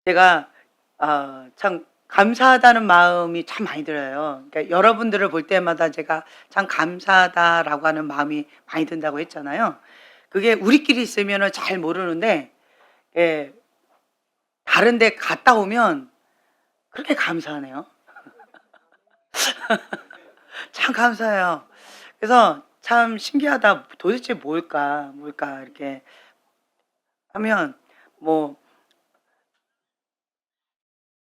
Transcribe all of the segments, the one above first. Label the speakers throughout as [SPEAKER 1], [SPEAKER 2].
[SPEAKER 1] 제가 참 감사하다는 마음이 참 많이 들어요. 그러니까 여러분들을 볼 때마다 제가 참 감사하다라고 하는 마음이 많이 든다고 했잖아요. 그게 우리끼리 있으면은 잘 모르는데, 예, 다른 데 갔다 오면 그렇게 감사하네요. 참 감사해요. 그래서 참 신기하다. 도대체 뭘까 이렇게 하면 뭐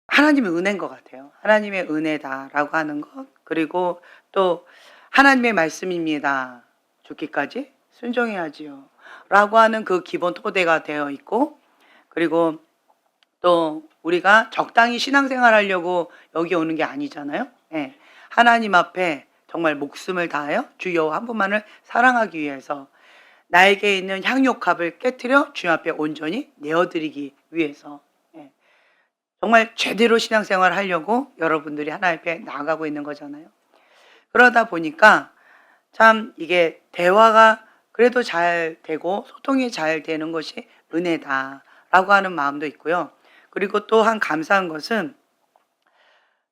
[SPEAKER 1] 하나님의 은혜인 것 같아요. 하나님의 은혜다라고 하는 것, 그리고 또 하나님의 말씀입니다. 죽기까지 순종해야지요. 라고 하는 그 기본 토대가 되어 있고, 그리고 또 우리가 적당히 신앙생활 하려고 여기 오는 게 아니잖아요. 예. 하나님 앞에 정말 목숨을 다하여 주 여호와 한 분만을 사랑하기 위해서 나에게 있는 향료값을 깨뜨려 주님 앞에 온전히 내어드리기 위해서, 예, 정말 제대로 신앙생활을 하려고 여러분들이 하나님 앞에 나아가고 있는 거잖아요. 그러다 보니까 참 이게 대화가 그래도 잘 되고 소통이 잘 되는 것이 은혜다라고 하는 마음도 있고요. 그리고 또 한 감사한 것은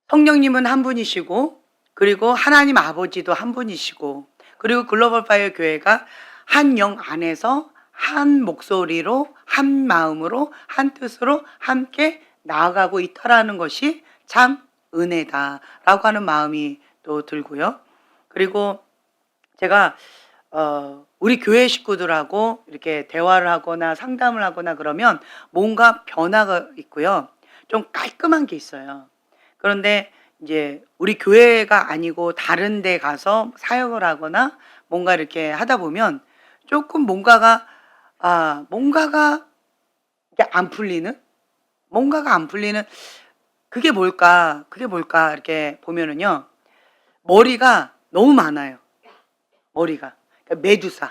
[SPEAKER 1] 성령님은 한 분이시고, 그리고 하나님 아버지도 한 분이시고, 그리고 글로벌 파이어 교회가 한 영 안에서 한 목소리로, 한 마음으로, 한 뜻으로 함께 나아가고 있다라는 것이 참 은혜다라고 하는 마음이 또 들고요. 그리고 제가 우리 교회 식구들하고 이렇게 대화를 하거나 상담을 하거나 그러면 뭔가 변화가 있고요. 좀 깔끔한 게 있어요. 그런데 이제 우리 교회가 아니고 다른 데 가서 사역을 하거나 뭔가 이렇게 하다 보면 조금 뭔가가 이게 안 풀리는? 뭔가가 안 풀리는, 그게 뭘까 이렇게 보면은요. 머리가 너무 많아요. 머리가. 그러니까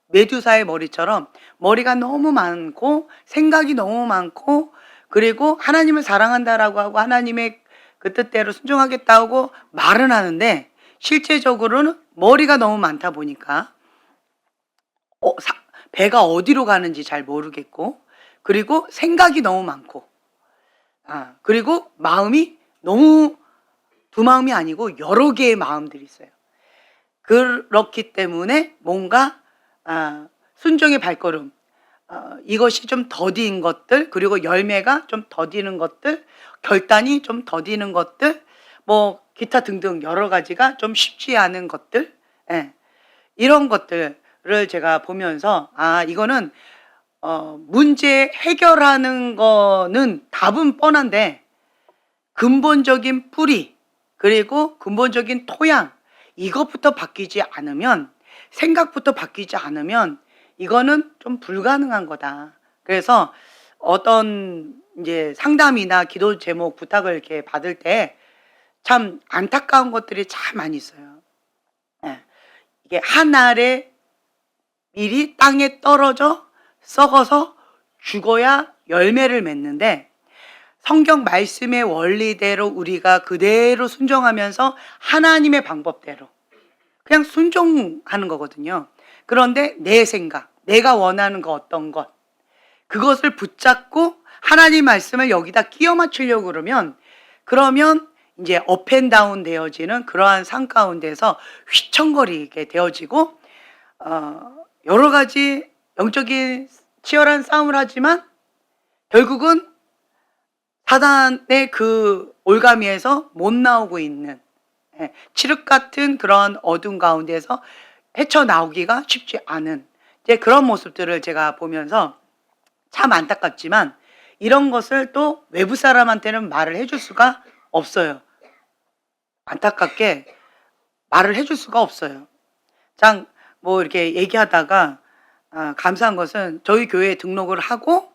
[SPEAKER 1] 메두사의 머리처럼 머리가 너무 많고 생각이 너무 많고, 그리고 하나님을 사랑한다라고 하고 하나님의 그 뜻대로 순종하겠다고 말은 하는데 실제적으로는 머리가 너무 많다 보니까 배가 어디로 가는지 잘 모르겠고, 그리고 생각이 너무 많고, 그리고 마음이 너무, 두 마음이 아니고 여러 개의 마음들이 있어요. 그렇기 때문에 뭔가 순종의 발걸음, 이것이 좀 더딘 것들, 그리고 열매가 좀 더디는 것들, 결단이 좀 더디는 것들, 뭐 기타 등등 여러 가지가 좀 쉽지 않은 것들, 예, 이런 것들을 제가 보면서 이거는 문제 해결하는 거는 답은 뻔한데 근본적인 뿌리, 그리고 근본적인 토양, 이것부터 바뀌지 않으면, 생각부터 바뀌지 않으면 이거는 좀 불가능한 거다. 그래서 어떤 이제 상담이나 기도 제목 부탁을 이렇게 받을 때 참 안타까운 것들이 참 많이 있어요. 예. 이게 한 알의 밀이 땅에 떨어져 썩어서 죽어야 열매를 맺는데, 성경 말씀의 원리대로 우리가 그대로 순종하면서 하나님의 방법대로 그냥 순종하는 거거든요. 그런데 내 생각, 내가 원하는 거 어떤 것, 그것을 붙잡고 하나님 말씀을 여기다 끼워 맞추려고 그러면 이제 업앤다운 되어지는 그러한 삶 가운데서 휘청거리게 되어지고, 여러 가지 영적인 치열한 싸움을 하지만 결국은 사단의 그 올가미에서 못 나오고 있는, 칠흑 같은 그런 어둠 가운데서 헤쳐나오기가 쉽지 않은 이제 그런 모습들을 제가 보면서 참 안타깝지만 이런 것을 또 외부 사람한테는 말을 해줄 수가 없어요. 안타깝게 말을 해줄 수가 없어요. 참 뭐 이렇게 얘기하다가 감사한 것은 저희 교회에 등록을 하고,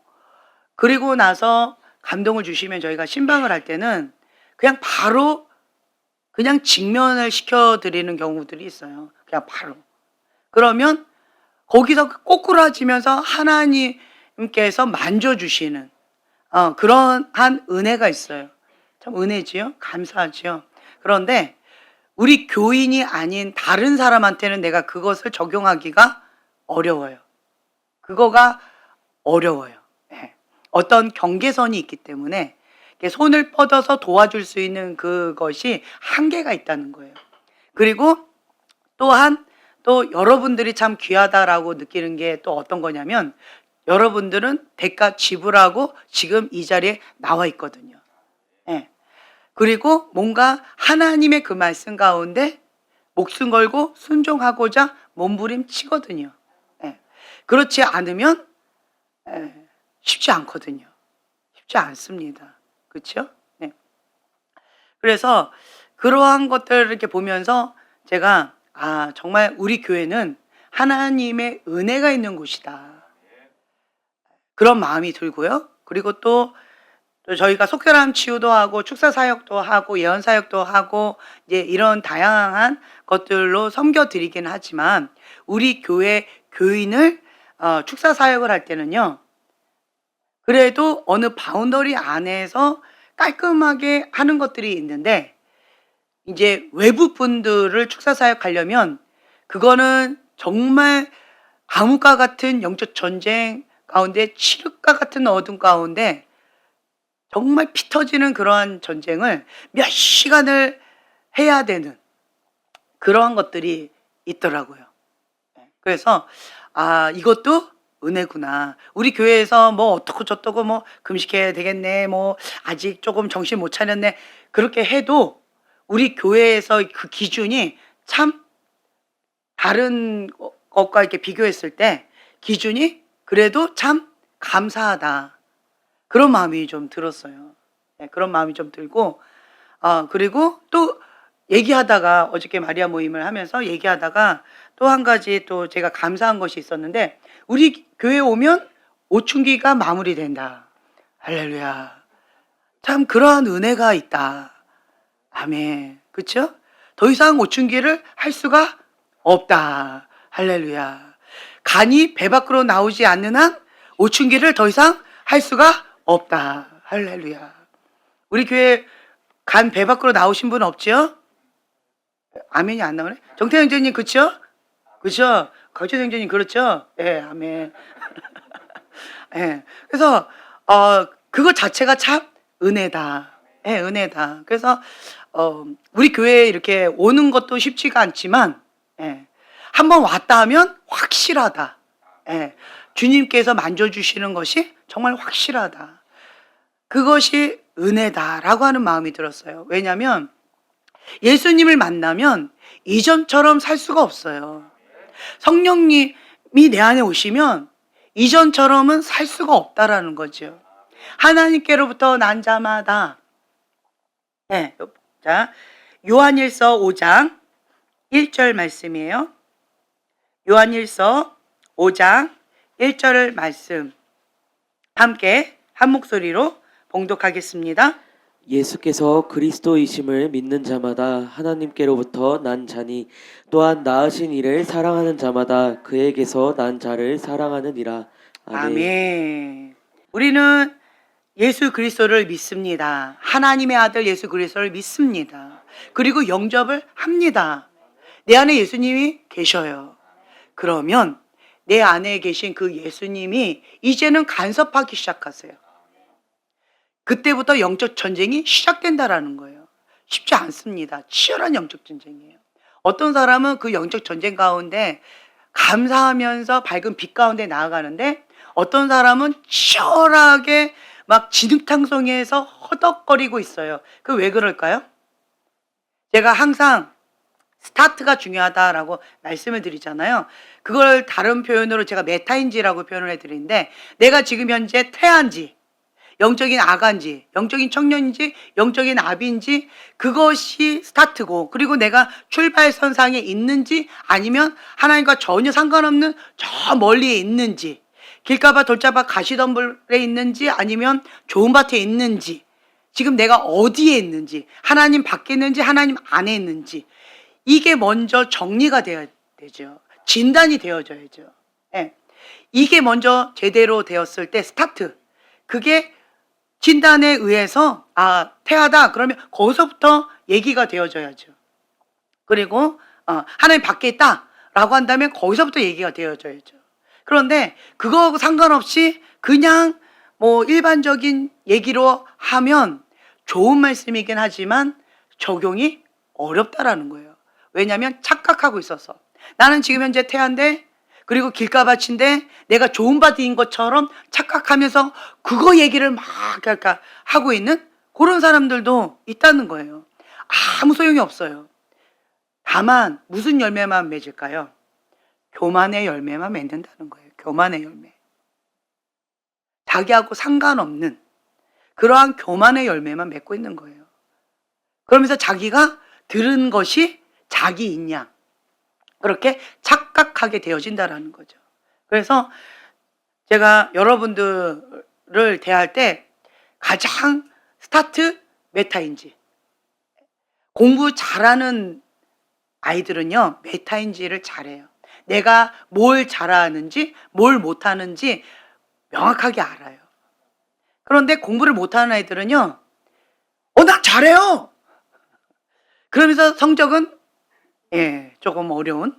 [SPEAKER 1] 그리고 나서 감동을 주시면 저희가 신방을 할 때는 그냥 바로 그냥 직면을 시켜드리는 경우들이 있어요. 그냥 바로. 그러면 거기서 꼬꾸라지면서 하나님께서 만져주시는 그런 한 은혜가 있어요. 참 은혜지요? 감사하지요? 그런데 우리 교인이 아닌 다른 사람한테는 내가 그것을 적용하기가 어려워요. 그거가 어려워요. 네. 어떤 경계선이 있기 때문에 손을 뻗어서 도와줄 수 있는 그것이 한계가 있다는 거예요. 그리고 또한 또 여러분들이 참 귀하다라고 느끼는 게 또 어떤 거냐면, 여러분들은 대가 지불하고 지금 이 자리에 나와 있거든요. 예. 그리고 뭔가 하나님의 그 말씀 가운데 목숨 걸고 순종하고자 몸부림치거든요. 예. 그렇지 않으면 쉽지 않거든요. 쉽지 않습니다. 그렇죠? 네. 그래서 그러한 것들을 이렇게 보면서 제가 정말 우리 교회는 하나님의 은혜가 있는 곳이다, 그런 마음이 들고요. 그리고 또 저희가 속결함 치유도 하고 축사 사역도 하고 예언 사역도 하고 이제 이런 다양한 것들로 섬겨 드리긴 하지만, 우리 교회 교인을 축사 사역을 할 때는요, 그래도 어느 바운더리 안에서 깔끔하게 하는 것들이 있는데, 이제 외부 분들을 축사 사역하려면 그거는 정말 암흑과 같은 영적 전쟁 가운데, 칠흑과 같은 어둠 가운데 정말 피 터지는 그러한 전쟁을 몇 시간을 해야 되는 그러한 것들이 있더라고요. 그래서 이것도 은혜구나. 우리 교회에서 뭐 어떻고 저떻고 뭐 금식해야 되겠네, 뭐 아직 조금 정신 못 차렸네, 그렇게 해도 우리 교회에서 그 기준이 참 다른 것과 이렇게 비교했을 때 기준이 그래도 참 감사하다, 그런 마음이 좀 들었어요. 네, 그런 마음이 좀 들고, 그리고 또 얘기하다가, 어저께 마리아 모임을 하면서 얘기하다가 또 한 가지 또 제가 감사한 것이 있었는데, 우리 교회 오면 오춘기가 마무리된다. 할렐루야. 참 그러한 은혜가 있다. 아멘. 그렇죠? 더 이상 오춘기를 할 수가 없다. 할렐루야. 간이 배 밖으로 나오지 않는 한 오춘기를 더 이상 할 수가 없다. 할렐루야. 우리 교회 간 배 밖으로 나오신 분 없죠? 아멘이 안 나오네. 정태 형제님 그쵸? 그쵸? 거주 형제님 그렇죠? 예, 아멘. 예. 그래서 그것 자체가 참 은혜다. 예, 은혜다. 그래서 우리 교회에 이렇게 오는 것도 쉽지가 않지만, 예, 한번 왔다 하면 확실하다. 예, 주님께서 만져주시는 것이 정말 확실하다. 그것이 은혜다라고 하는 마음이 들었어요. 왜냐하면 예수님을 만나면 이전처럼 살 수가 없어요. 성령님이 내 안에 오시면 이전처럼은 살 수가 없다라는 거죠. 하나님께로부터 난 자마다. 네, 자, 요한일서 5장 1절 말씀이에요. 요한일서 5장 1절 말씀 함께 한 목소리로 봉독하겠습니다.
[SPEAKER 2] 예수께서 그리스도이심을 믿는 자마다 하나님께로부터 난 자니, 또한 낳으신 이를 사랑하는 자마다 그에게서 난 자를 사랑하느니라. 아멘.
[SPEAKER 1] 아멘. 우리는 예수 그리스도를 믿습니다. 하나님의 아들 예수 그리스도를 믿습니다. 그리고 영접을 합니다. 내 안에 예수님이 계셔요. 그러면 내 안에 계신 그 예수님이 이제는 간섭하기 시작하세요. 그때부터 영적 전쟁이 시작된다라는 거예요. 쉽지 않습니다. 치열한 영적 전쟁이에요. 어떤 사람은 그 영적 전쟁 가운데 감사하면서 밝은 빛 가운데 나아가는데, 어떤 사람은 치열하게 막 진흙탕성에서 허덕거리고 있어요. 그 왜 그럴까요? 제가 항상 스타트가 중요하다라고 말씀을 드리잖아요. 그걸 다른 표현으로 제가 메타인지라고 표현을 해드리는데, 내가 지금 현재 태아인지, 영적인 아가인지, 영적인 청년인지, 영적인 아비인지, 그것이 스타트고, 그리고 내가 출발선상에 있는지 아니면 하나님과 전혀 상관없는 저 멀리에 있는지, 길가봐 돌잡아 가시덤불에 있는지 아니면 좋은 밭에 있는지, 지금 내가 어디에 있는지, 하나님 밖에 있는지 하나님 안에 있는지, 이게 먼저 정리가 되어야 되죠. 진단이 되어져야죠. 예. 이게 먼저 제대로 되었을 때 스타트, 그게 진단에 의해서 태아다 그러면 거기서부터 얘기가 되어져야죠. 그리고 하나님 밖에 있다 라고 한다면 거기서부터 얘기가 되어져야죠. 그런데 그거하고 상관없이 그냥 뭐 일반적인 얘기로 하면 좋은 말씀이긴 하지만 적용이 어렵다라는 거예요. 왜냐하면 착각하고 있어서 나는 지금 현재 태아인데 그리고 길가밭인데 내가 좋은 바디인 것처럼 착각하면서 그거 얘기를 막 그러니까 하고 있는 그런 사람들도 있다는 거예요. 아무 소용이 없어요. 다만 무슨 열매만 맺을까요? 교만의 열매만 맺는다는 거예요. 교만의 열매. 자기하고 상관없는 그러한 교만의 열매만 맺고 있는 거예요. 그러면서 자기가 들은 것이 자기인 양 그렇게 착각하게 되어진다라는 거죠. 그래서 제가 여러분들을 대할 때 가장 스타트 메타인지 공부 잘하는 아이들은요 메타인지를 잘해요. 내가 뭘 잘하는지 뭘 못하는지 명확하게 알아요. 그런데 공부를 못하는 아이들은요 나 잘해요 그러면서 성적은 조금 어려운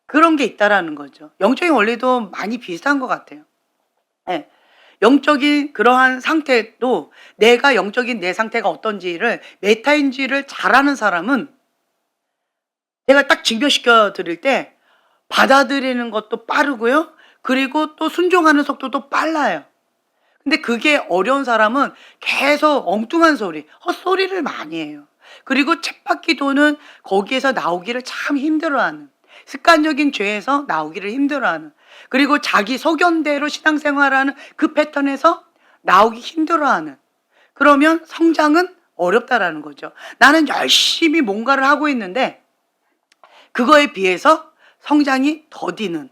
[SPEAKER 1] 그런 게 있다라는 거죠. 영적인 원리도 많이 비슷한 것 같아요. 영적인 그러한 상태도 내가 영적인 내 상태가 어떤지를 메타인지를 잘하는 사람은 내가 딱 증명시켜 드릴 때 받아들이는 것도 빠르고요. 그리고 또 순종하는 속도도 빨라요. 근데 그게 어려운 사람은 계속 엉뚱한 소리, 헛소리를 많이 해요. 그리고 쳇바퀴 도는 거기에서 나오기를 참 힘들어하는 습관적인 죄에서 나오기를 힘들어하는 그리고 자기 소견대로 신앙생활하는 그 패턴에서 나오기 힘들어하는 그러면 성장은 어렵다라는 거죠. 나는 열심히 뭔가를 하고 있는데 그거에 비해서 성장이 더디는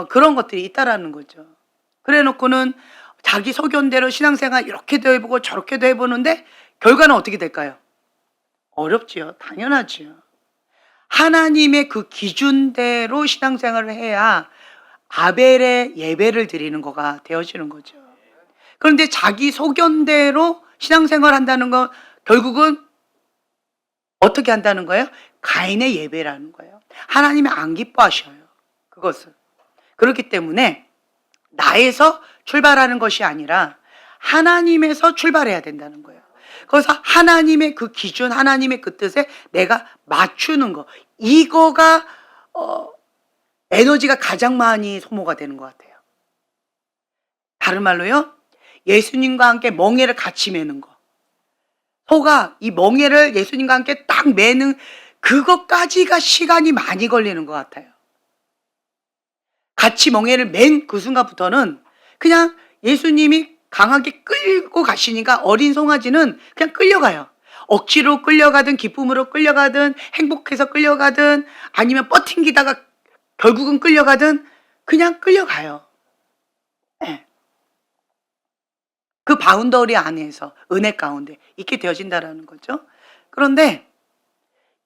[SPEAKER 1] 그런 것들이 있다라는 거죠. 그래 놓고는 자기 소견대로 신앙생활 이렇게도 해보고 저렇게도 해보는데 결과는 어떻게 될까요? 어렵지요. 당연하지요. 하나님의 그 기준대로 신앙생활을 해야 아벨의 예배를 드리는 거가 되어지는 거죠. 그런데 자기 소견대로 신앙생활 한다는 건 결국은 어떻게 한다는 거예요? 가인의 예배라는 거예요. 하나님이 안 기뻐하셔요. 그것을. 그렇기 때문에 나에서 출발하는 것이 아니라 하나님에서 출발해야 된다는 거예요. 그래서 하나님의 그 기준, 하나님의 그 뜻에 내가 맞추는 거. 이거가 에너지가 가장 많이 소모가 되는 것 같아요. 다른 말로요. 예수님과 함께 멍에를 같이 매는 거. 소가 이 멍에를 예수님과 함께 딱 매는 그것까지가 시간이 많이 걸리는 것 같아요. 같이 멍에를 맨 그 순간부터는 그냥 예수님이 강하게 끌고 가시니까 어린 송아지는 그냥 끌려가요. 억지로 끌려가든 기쁨으로 끌려가든 행복해서 끌려가든 아니면 뻗팅기다가 결국은 끌려가든 그냥 끌려가요. 네. 그 바운더리 안에서 은혜 가운데 있게 되어진다라는 거죠. 그런데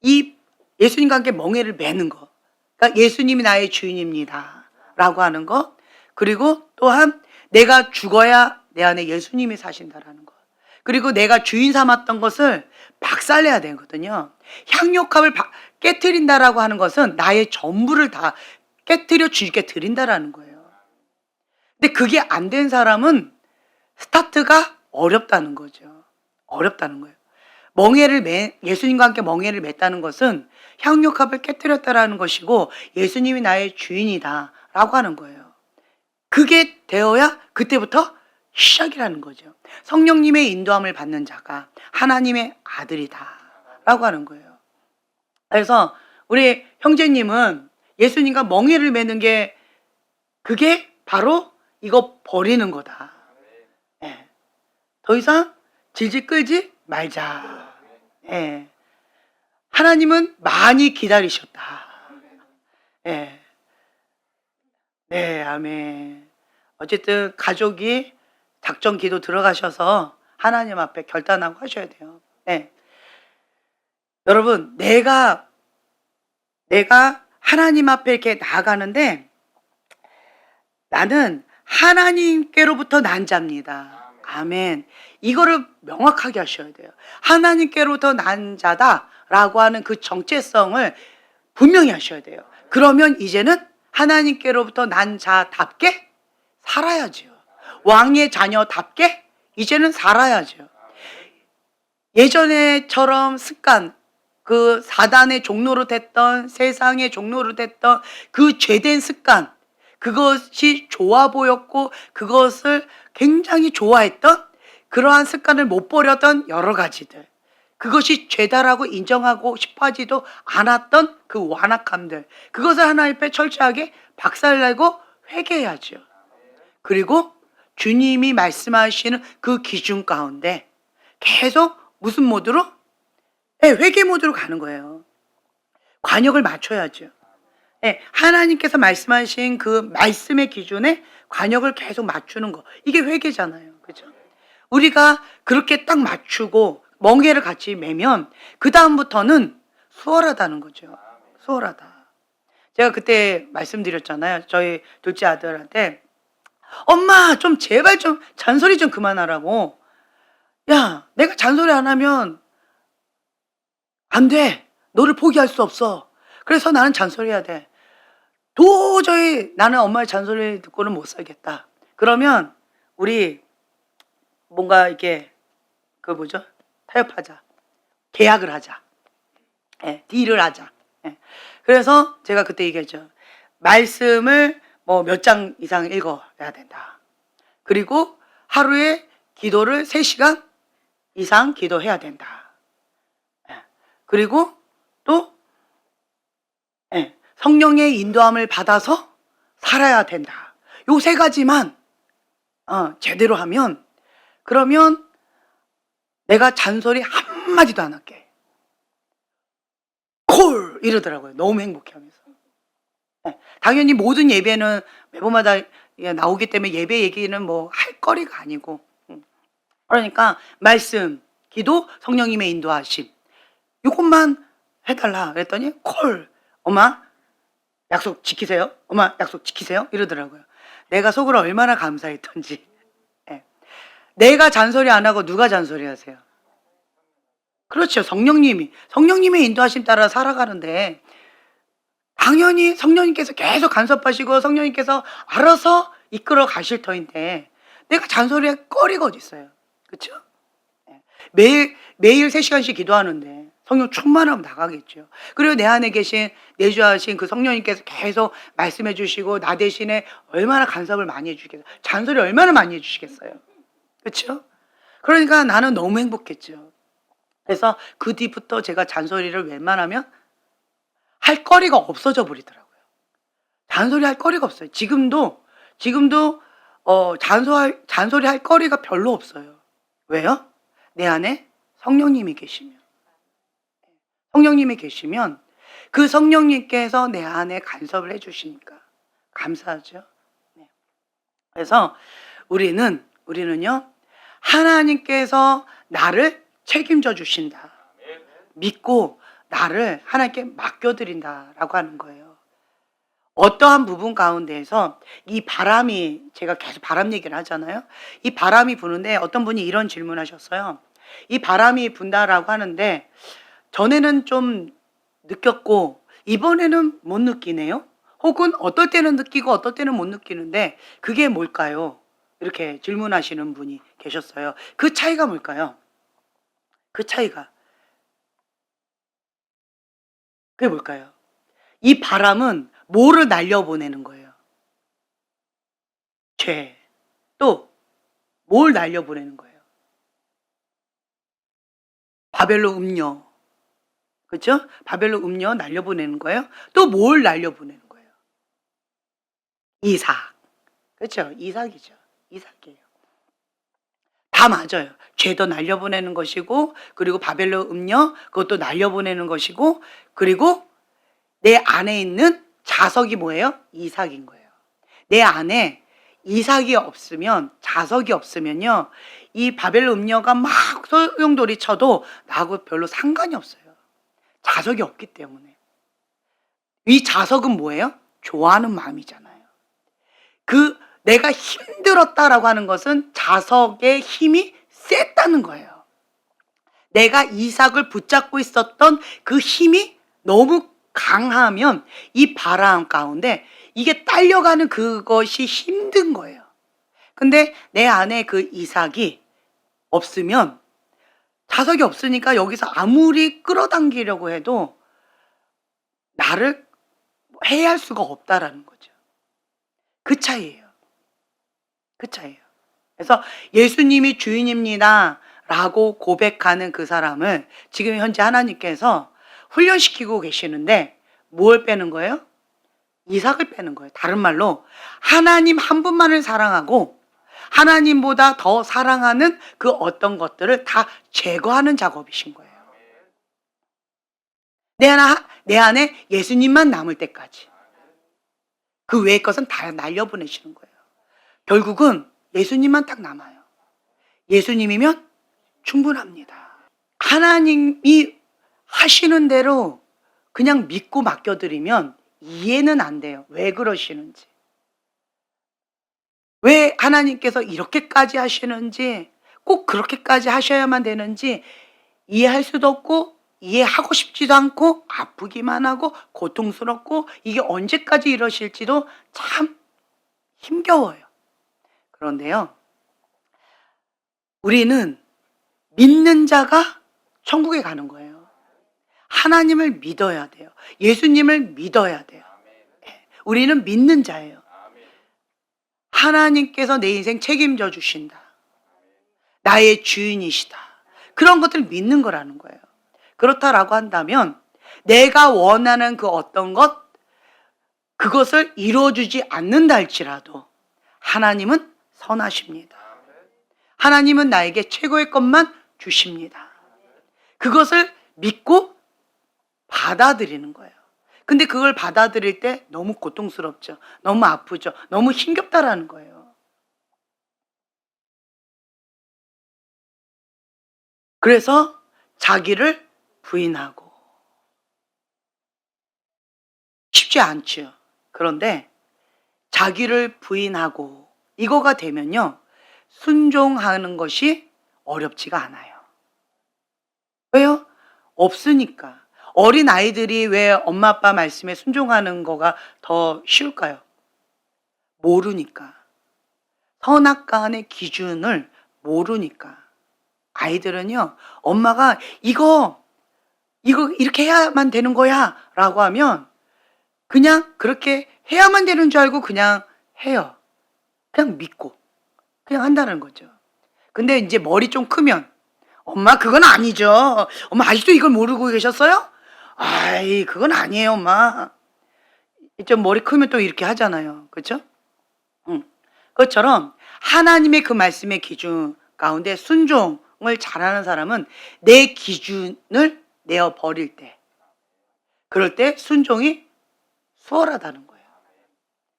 [SPEAKER 1] 이 예수님과 함께 멍에를 매는 거, 그러니까 예수님이 나의 주인입니다 라고 하는 것, 그리고 또한 내가 죽어야 내 안에 예수님이 사신다라는 것, 그리고 내가 주인 삼았던 것을 박살내야 되거든요. 향료컵을 깨트린다라고 하는 것은 나의 전부를 다 깨트려 주님께 드린다라는 거예요. 근데 그게 안 된 사람은 스타트가 어렵다는 거죠. 어렵다는 거예요. 예수님과 함께 멍에를 맸다는 것은 향료컵을 깨뜨렸다라는 것이고 예수님이 나의 주인이다 라고 하는 거예요. 그게 되어야 그때부터 시작이라는 거죠. 성령님의 인도함을 받는 자가 하나님의 아들이다 라고 하는 거예요. 그래서 우리 형제님은 예수님과 멍에를 매는 게 그게 바로 이거 버리는 거다. 네. 더 이상 질질 끌지 말자. 네. 하나님은 많이 기다리셨다. 네. 네, 아멘. 어쨌든 가족이 작전 기도 들어가셔서 하나님 앞에 결단하고 하셔야 돼요. 네. 여러분, 내가 하나님 앞에 이렇게 나아가는데 나는 하나님께로부터 난 자입니다. 아멘. 이거를 명확하게 하셔야 돼요. 하나님께로부터 난 자다라고 하는 그 정체성을 분명히 하셔야 돼요. 그러면 이제는 하나님께로부터 난 자답게 살아야죠. 왕의 자녀답게 이제는 살아야죠. 예전에처럼 습관, 그 사단의 종로로 됐던, 세상의 종로로 됐던 그 죄된 습관, 그것이 좋아 보였고 그것을 굉장히 좋아했던 그러한 습관을 못 버렸던 여러 가지들, 그것이 죄다라고 인정하고 싶어하지도 않았던 그 완악함들, 그것을 하나님 앞에 철저하게 박살내고 회개해야죠. 그리고 주님이 말씀하시는 그 기준 가운데 계속 무슨 모드로? 네, 회개 모드로 가는 거예요. 관역을 맞춰야죠. 네, 하나님께서 말씀하신 그 말씀의 기준에 관역을 계속 맞추는 거, 이게 회개잖아요. 그죠? 우리가 그렇게 딱 맞추고 멍에를 같이 매면 그 다음부터는 수월하다는 거죠. 수월하다. 제가 그때 말씀드렸잖아요. 저희 둘째 아들한테, 엄마 좀 제발 좀 잔소리 좀 그만하라고. 야, 내가 잔소리 안 하면 안 돼. 너를 포기할 수 없어. 그래서 나는 잔소리해야 돼. 도저히 나는 엄마의 잔소리 듣고는 못 살겠다. 그러면 우리 뭔가 이렇게 그 뭐죠? 타협하자. 계약을 하자. 예, 딜을 하자. 예. 그래서 제가 그때 얘기했죠. 말씀을 뭐 몇 장 이상 읽어야 된다. 그리고 하루에 기도를 3시간 이상 기도해야 된다. 예. 그리고 또 성령의 인도함을 받아서 살아야 된다. 요 3가지만 제대로 하면, 그러면 내가 잔소리 한마디도 안 할게. 콜! 이러더라고요. 너무 행복해 하면서. 당연히 모든 예배는 매번마다 나오기 때문에 예배 얘기는 뭐 할 거리가 아니고. 그러니까 말씀, 기도, 성령님의 인도하심. 이것만 해달라. 그랬더니 콜! 엄마 약속 지키세요. 엄마 약속 지키세요. 이러더라고요. 내가 속으로 얼마나 감사했던지. 내가 잔소리 안 하고 누가 잔소리 하세요? 그렇죠. 성령님의 인도하심 따라 살아가는데 당연히 성령님께서 계속 간섭하시고 성령님께서 알아서 이끌어 가실 터인데 내가 잔소리할 거리가 어디 있어요? 그렇죠? 매일 3시간씩 기도하는데 성령 충만하면 나가겠죠. 그리고 내 안에 계신 내주하신 그 성령님께서 계속 말씀해 주시고 나 대신에 얼마나 간섭을 많이 해주시겠어요? 잔소리 얼마나 많이 해주시겠어요? 그렇죠? 그러니까 나는 너무 행복했죠. 그래서 그 뒤부터 제가 잔소리를 웬만하면 할 거리가 없어져 버리더라고요. 잔소리 할 거리가 없어요. 지금도 잔소리 할 거리가 별로 없어요. 왜요? 내 안에 성령님이 계시면. 성령님이 계시면 그 성령님께서 내 안에 간섭을 해주시니까 감사하죠. 그래서 우리는요, 하나님께서 나를 책임져 주신다. 믿고 나를 하나님께 맡겨드린다라고 하는 거예요. 어떠한 부분 가운데에서 이 바람이, 제가 계속 바람 얘기를 하잖아요. 이 바람이 부는데 어떤 분이 이런 질문하셨어요. 이 바람이 분다라고 하는데 전에는 좀 느꼈고 이번에는 못 느끼네요. 혹은 어떨 때는 느끼고 어떨 때는 못 느끼는데 그게 뭘까요? 이렇게 질문하시는 분이 계셨어요. 그 차이가 뭘까요? 그 차이가. 그게 뭘까요? 이 바람은 뭐를 날려보내는 거예요? 죄. 또 뭘 날려보내는 거예요? 바벨론 음녀. 그렇죠? 바벨론 음녀 날려보내는 거예요. 또 뭘 날려보내는 거예요? 이삭. 그렇죠? 이삭이죠. 이삭이에요. 다 맞아요. 죄도 날려보내는 것이고, 그리고 바벨론 음녀 그것도 날려보내는 것이고, 그리고 내 안에 있는 자석이 뭐예요? 이삭인 거예요. 내 안에 이삭이 없으면, 자석이 없으면요, 이 바벨론 음녀가 막 소용돌이 쳐도 나하고 별로 상관이 없어요. 자석이 없기 때문에. 이 자석은 뭐예요? 좋아하는 마음이잖아요. 내가 힘들었다라고 하는 것은 자석의 힘이 셌다는 거예요. 내가 이삭을 붙잡고 있었던 그 힘이 너무 강하면 이 바람 가운데 이게 딸려가는 그것이 힘든 거예요. 근데 내 안에 그 이삭이 없으면, 자석이 없으니까 여기서 아무리 끌어당기려고 해도 나를 해할 수가 없다라는 거죠. 그 차이예요. 그 차이예요. 그래서 예수님이 주인입니다 라고 고백하는 그 사람을 지금 현재 하나님께서 훈련시키고 계시는데 뭘 빼는 거예요? 이삭을 빼는 거예요. 다른 말로 하나님 한 분만을 사랑하고 하나님보다 더 사랑하는 그 어떤 것들을 다 제거하는 작업이신 거예요. 내 안에 예수님만 남을 때까지. 그 외의 것은 다 날려보내시는 거예요. 결국은 예수님만 딱 남아요. 예수님이면 충분합니다. 하나님이 하시는 대로 그냥 믿고 맡겨드리면 이해는 안 돼요. 왜 그러시는지. 왜 하나님께서 이렇게까지 하시는지, 꼭 그렇게까지 하셔야만 되는지 이해할 수도 없고 이해하고 싶지도 않고 아프기만 하고 고통스럽고 이게 언제까지 이러실지도 참 힘겨워요. 그런데요, 우리는 믿는 자가 천국에 가는 거예요. 하나님을 믿어야 돼요. 예수님을 믿어야 돼요. 우리는 믿는 자예요. 하나님께서 내 인생 책임져 주신다. 나의 주인이시다. 그런 것들을 믿는 거라는 거예요. 그렇다라고 한다면 내가 원하는 그 어떤 것, 그것을 이루어주지 않는다 할지라도 하나님은 선하십니다. 하나님은 나에게 최고의 것만 주십니다. 그것을 믿고 받아들이는 거예요. 근데 그걸 받아들일 때 너무 고통스럽죠. 너무 아프죠. 너무 힘겹다라는 거예요. 그래서 자기를 부인하고. 쉽지 않죠. 그런데 자기를 부인하고 이거가 되면요, 순종하는 것이 어렵지가 않아요. 왜요? 없으니까. 어린 아이들이 왜 엄마 아빠 말씀에 순종하는 거가 더 쉬울까요? 모르니까. 선악간의 기준을 모르니까. 아이들은요, 엄마가 이거 이렇게 해야만 되는 거야 라고 하면 그냥 그렇게 해야만 되는 줄 알고 그냥 해요. 그냥 믿고 그냥 한다는 거죠. 근데 이제 머리 좀 크면, 엄마 그건 아니죠. 엄마 아직도 이걸 모르고 계셨어요? 아이 그건 아니에요 엄마. 좀 머리 크면 또 이렇게 하잖아요. 그렇죠? 그것처럼 하나님의 그 말씀의 기준 가운데 순종을 잘하는 사람은 내 기준을 내어 버릴 때, 그럴 때 순종이 수월하다는 거예요.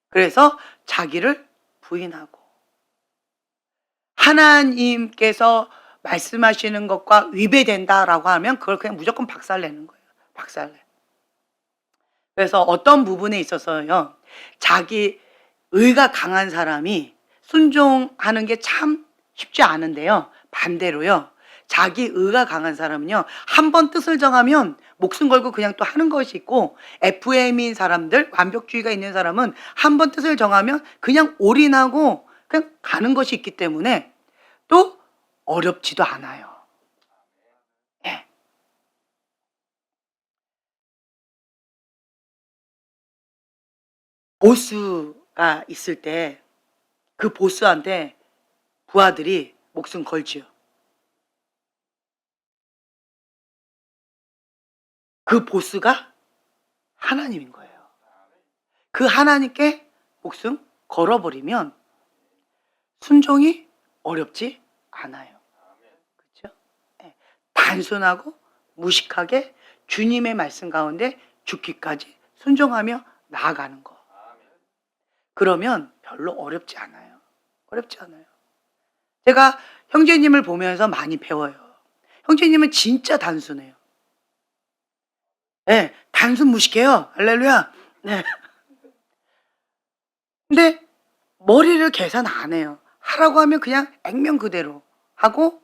[SPEAKER 1] 그래서 자기를 부인하고 하나님께서 말씀하시는 것과 위배된다라고 하면 그걸 그냥 무조건 박살내는 거예요. 박살내. 그래서 어떤 부분에 있어서요, 자기 의가 강한 사람이 순종하는 게 참 쉽지 않은데요, 반대로요, 자기 의가 강한 사람은요, 한 번 뜻을 정하면 목숨 걸고 그냥 또 하는 것이 있고, FM인 사람들, 완벽주의가 있는 사람은 한 번 뜻을 정하면 그냥 올인하고 그냥 가는 것이 있기 때문에 또 어렵지도 않아요. 예. 보스가 있을 때 그 보스한테 부하들이 목숨 걸지요. 그 보스가 하나님인 거예요. 그 하나님께 목숨 걸어버리면 순종이 어렵지 않아요. 그렇죠? 네. 단순하고 무식하게 주님의 말씀 가운데 죽기까지 순종하며 나아가는 거. 그러면 별로 어렵지 않아요. 어렵지 않아요. 제가 형제님을 보면서 많이 배워요. 형제님은 진짜 단순해요. 네, 단순 무식해요. 할렐루야. 네. 근데 머리를 계산 안 해요. 하라고 하면 그냥 액면 그대로 하고,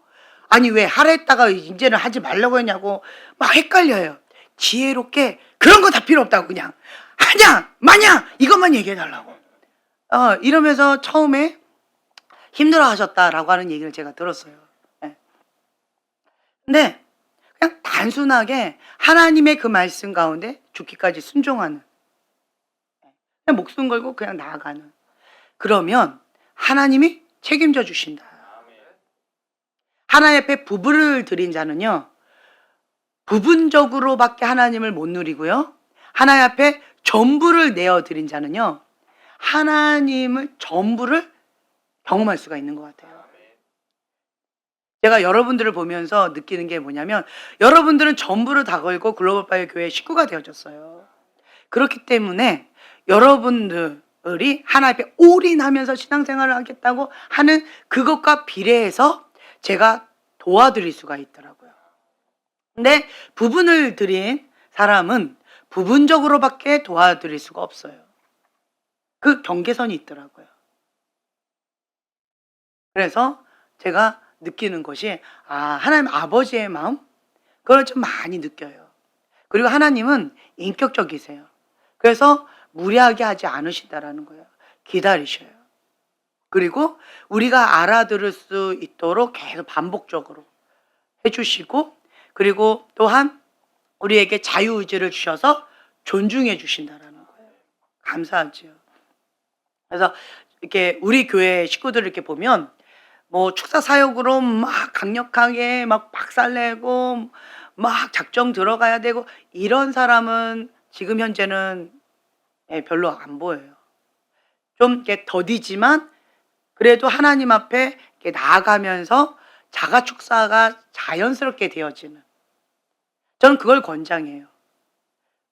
[SPEAKER 1] 아니 왜 하라 했다가 이제는 하지 말라고 했냐고 막 헷갈려요. 지혜롭게 그런 거 다 필요 없다고 그냥 하냐 마냐 이것만 얘기해 달라고. 이러면서 처음에 힘들어 하셨다라고 하는 얘기를 제가 들었어요. 예. 근데 그냥 단순하게 하나님의 그 말씀 가운데 죽기까지 순종하는, 그냥 목숨 걸고 그냥 나아가는, 그러면 하나님이 책임져 주신다. 하나님 앞에 부부를 드린 자는요, 부분적으로밖에 하나님을 못 누리고요, 하나님 앞에 전부를 내어 드린 자는요, 하나님을 전부를 경험할 수가 있는 것 같아요. 제가 여러분들을 보면서 느끼는 게 뭐냐면, 여러분들은 전부를 다 걸고 글로벌 파이어 교회 식구가 되어졌어요. 그렇기 때문에 여러분들이 하나님 앞에 올인하면서 신앙생활을 하겠다고 하는 그것과 비례해서 제가 도와드릴 수가 있더라고요. 근데 부분을 드린 사람은 부분적으로밖에 도와드릴 수가 없어요. 그 경계선이 있더라고요. 그래서 제가 느끼는 것이, 하나님 아버지의 마음, 그걸 좀 많이 느껴요. 그리고 하나님은 인격적이세요. 그래서 무리하게 하지 않으신다라는 거예요. 기다리셔요. 그리고 우리가 알아들을 수 있도록 계속 반복적으로 해주시고, 그리고 또한 우리에게 자유의지를 주셔서 존중해 주신다라는 거예요. 감사하지요. 그래서 이렇게 우리 교회 식구들 이렇게 보면, 뭐 축사 사역으로 막 강력하게 막 박살내고 막 작정 들어가야 되고 이런 사람은 지금 현재는 별로 안 보여요. 좀 이렇게 더디지만 그래도 하나님 앞에 이렇게 나아가면서 자가 축사가 자연스럽게 되어지는, 저는 그걸 권장해요.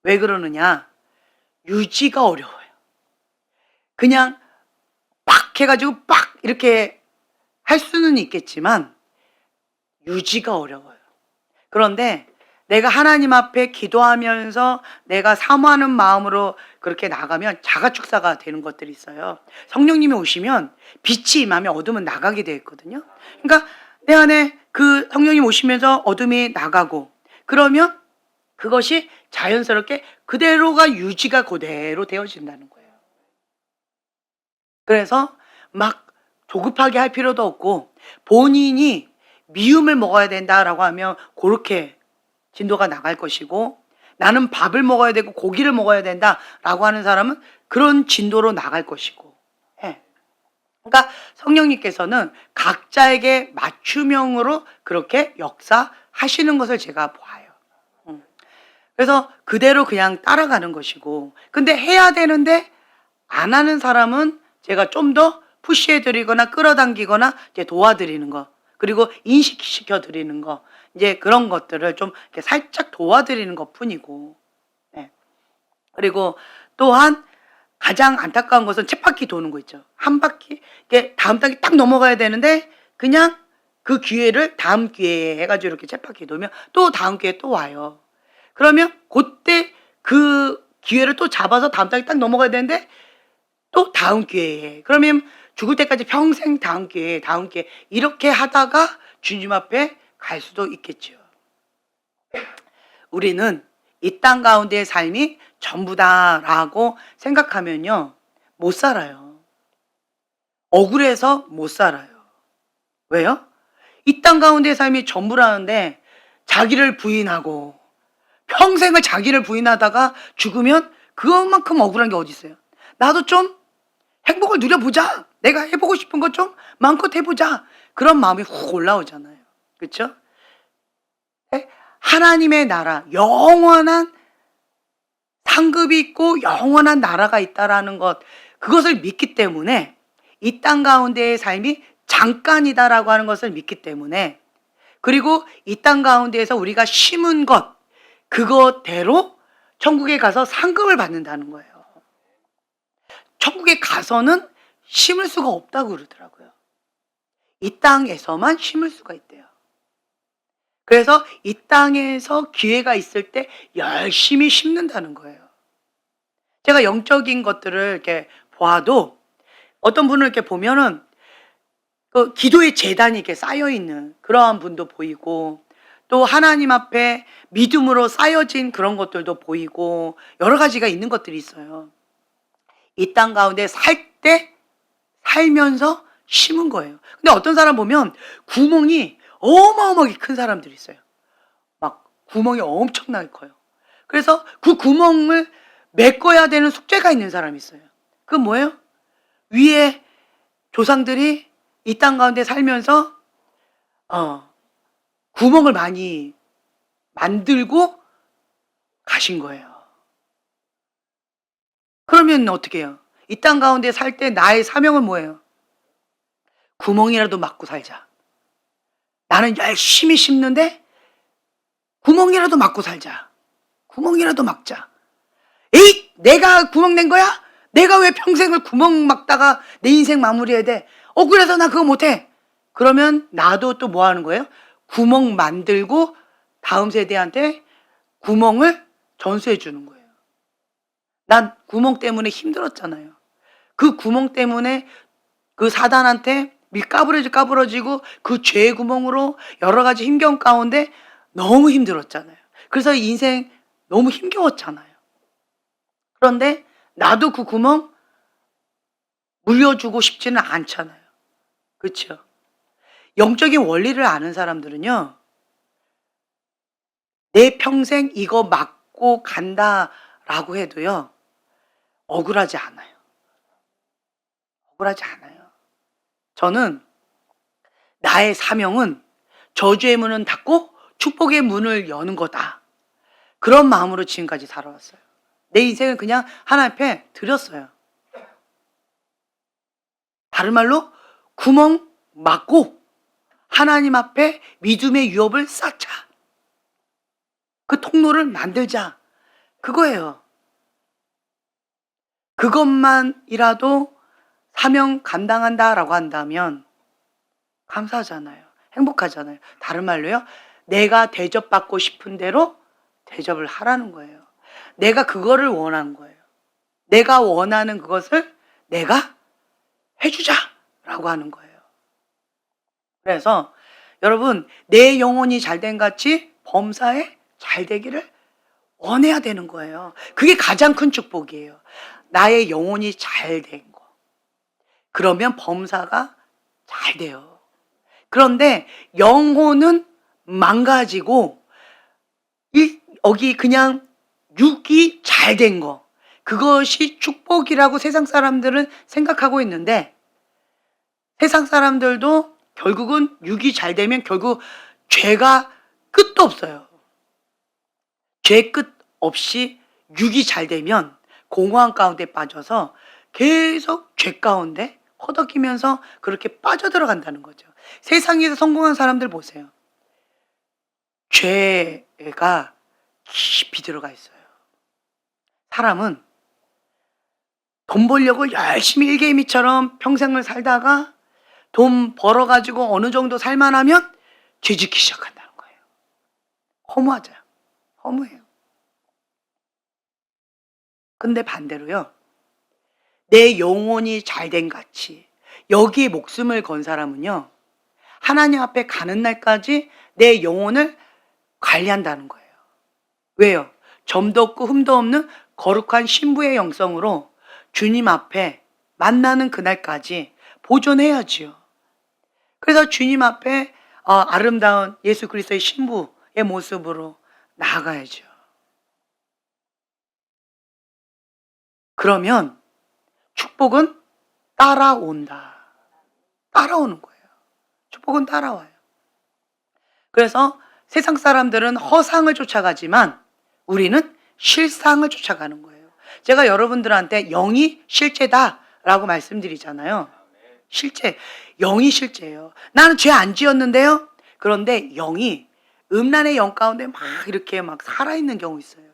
[SPEAKER 1] 왜 그러느냐? 유지가 어려워요. 그냥 빡 해가지고 빡 이렇게 할 수는 있겠지만 유지가 어려워요. 그런데 내가 하나님 앞에 기도하면서 내가 사모하는 마음으로 그렇게 나가면 자가축사가 되는 것들이 있어요. 성령님이 오시면 빛이 임하면 어둠은 나가게 되어 있거든요. 그러니까 내 안에 그 성령님 오시면서 어둠이 나가고, 그러면 그것이 자연스럽게 그대로가 유지가 그대로 되어진다는 거예요. 그래서 막 조급하게 할 필요도 없고, 본인이 미움을 먹어야 된다라고 하면 그렇게 진도가 나갈 것이고, 나는 밥을 먹어야 되고 고기를 먹어야 된다라고 하는 사람은 그런 진도로 나갈 것이고. 그러니까 성령님께서는 각자에게 맞춤형으로 그렇게 역사하시는 것을 제가 봐요. 그래서 그대로 그냥 따라가는 것이고, 근데 해야 되는데 안 하는 사람은 제가 좀 더 푸시해드리거나 끌어당기거나 이제 도와드리는 거, 그리고 인식시켜드리는 거, 이제 그런 것들을 좀 이렇게 살짝 도와드리는 것 뿐이고. 그리고 또한 가장 안타까운 것은 쳇바퀴 도는 거 있죠. 한 바퀴, 이게 다음 단계 딱 넘어가야 되는데 그냥 그 기회를 다음 기회에 해가지고 이렇게 쳇바퀴 돌면 또 다음 기회에 또 와요. 그러면 그때 그 기회를 또 잡아서 다음 단계 딱 넘어가야 되는데 또 다음 기회에, 그러면 죽을 때까지 평생 다음 기회 이렇게 하다가 주님 앞에 갈 수도 있겠죠. 우리는 이 땅 가운데의 삶이 전부다라고 생각하면요, 못 살아요. 억울해서 못 살아요. 왜요? 이 땅 가운데의 삶이 전부라는데 자기를 부인하고 평생을 자기를 부인하다가 죽으면 그것만큼 억울한 게 어디 있어요? 나도 좀 행복을 누려보자, 내가 해보고 싶은 것 좀 마음껏 해보자, 그런 마음이 훅 올라오잖아요. 그렇죠? 하나님의 나라, 영원한 상급이 있고 영원한 나라가 있다라는 것, 그것을 믿기 때문에 이 땅 가운데의 삶이 잠깐이다라고 하는 것을 믿기 때문에, 그리고 이 땅 가운데에서 우리가 심은 것, 그것대로 천국에 가서 상급을 받는다는 거예요. 천국에 가서는 심을 수가 없다고 그러더라고요. 이 땅에서만 심을 수가 있대요. 그래서 이 땅에서 기회가 있을 때 열심히 심는다는 거예요. 제가 영적인 것들을 이렇게 보아도 어떤 분을 이렇게 보면은 그 기도의 재단이 이렇게 쌓여 있는 그러한 분도 보이고, 또 하나님 앞에 믿음으로 쌓여진 그런 것들도 보이고, 여러 가지가 있는 것들이 있어요. 이 땅 가운데 살 때 살면서 심은 거예요. 근데 어떤 사람 보면 구멍이 어마어마하게 큰 사람들이 있어요. 막 구멍이 엄청나게 커요. 그래서 그 구멍을 메꿔야 되는 숙제가 있는 사람이 있어요. 그건 뭐예요? 위에 조상들이 이 땅 가운데 살면서 구멍을 많이 만들고 가신 거예요. 그러면 어떻게 해요? 이 땅 가운데 살 때 나의 사명은 뭐예요? 구멍이라도 막고 살자. 나는 열심히 심는데 구멍이라도 막고 살자. 구멍이라도 막자. 에이, 내가 구멍 낸 거야? 내가 왜 평생을 구멍 막다가 내 인생 마무리해야 돼? 그래서 나 그거 못해. 그러면 나도 또 뭐 하는 거예요? 구멍 만들고 다음 세대한테 구멍을 전수해 주는 거예요. 난 구멍 때문에 힘들었잖아요. 그 구멍 때문에 그 사단한테 밑 까부러지고 그 죄의 구멍으로 여러 가지 힘겨움 가운데 너무 힘들었잖아요. 그래서 인생 너무 힘겨웠잖아요. 그런데 나도 그 구멍 물려주고 싶지는 않잖아요. 그렇죠? 영적인 원리를 아는 사람들은요, 내 평생 이거 맞고 간다라고 해도요, 억울하지 않아요. 억울하지 않아요. 저는 나의 사명은 저주의 문은 닫고 축복의 문을 여는 거다. 그런 마음으로 지금까지 살아왔어요. 내 인생을 그냥 하나님 앞에 드렸어요. 다른 말로 구멍 막고 하나님 앞에 믿음의 유업을 쌓자. 그 통로를 만들자. 그거예요. 그것만이라도 사명 감당한다라고 한다면 감사하잖아요. 행복하잖아요. 다른 말로요, 내가 대접받고 싶은 대로 대접을 하라는 거예요. 내가 그거를 원하는 거예요. 내가 원하는 그것을 내가 해주자라고 하는 거예요. 그래서 여러분, 내 영혼이 잘된 같이 범사에 잘 되기를 원해야 되는 거예요. 그게 가장 큰 축복이에요. 나의 영혼이 잘 된 거. 그러면 범사가 잘 돼요. 그런데 영혼은 망가지고 여기 그냥 육이 잘 된 거, 그것이 축복이라고 세상 사람들은 생각하고 있는데, 세상 사람들도 결국은 육이 잘 되면 결국 죄가 끝도 없어요. 죄 끝 없이 육이 잘 되면 공허한 가운데 빠져서 계속 죄 가운데 허덕이면서 그렇게 빠져들어간다는 거죠. 세상에서 성공한 사람들 보세요. 죄가 깊이 들어가 있어요. 사람은 돈 벌려고 열심히 일개미처럼 평생을 살다가 돈 벌어가지고 어느 정도 살만하면 죄 짓기 시작한다는 거예요. 허무하죠. 허무해요. 근데 반대로요, 내 영혼이 잘된 같이 여기에 목숨을 건 사람은요, 하나님 앞에 가는 날까지 내 영혼을 관리한다는 거예요. 왜요? 점도 없고 흠도 없는 거룩한 신부의 영성으로 주님 앞에 만나는 그날까지 보존해야지요. 그래서 주님 앞에 아름다운 예수 그리스도의 신부의 모습으로 나아가야죠. 그러면 축복은 따라온다. 따라오는 거예요. 축복은 따라와요. 그래서 세상 사람들은 허상을 쫓아가지만 우리는 실상을 쫓아가는 거예요. 제가 여러분들한테 영이 실제다라고 말씀드리잖아요. 실제, 영이 실제예요. 나는 죄 안 지었는데요. 그런데 영이 음란의 영 가운데 막 이렇게 막 살아있는 경우 있어요.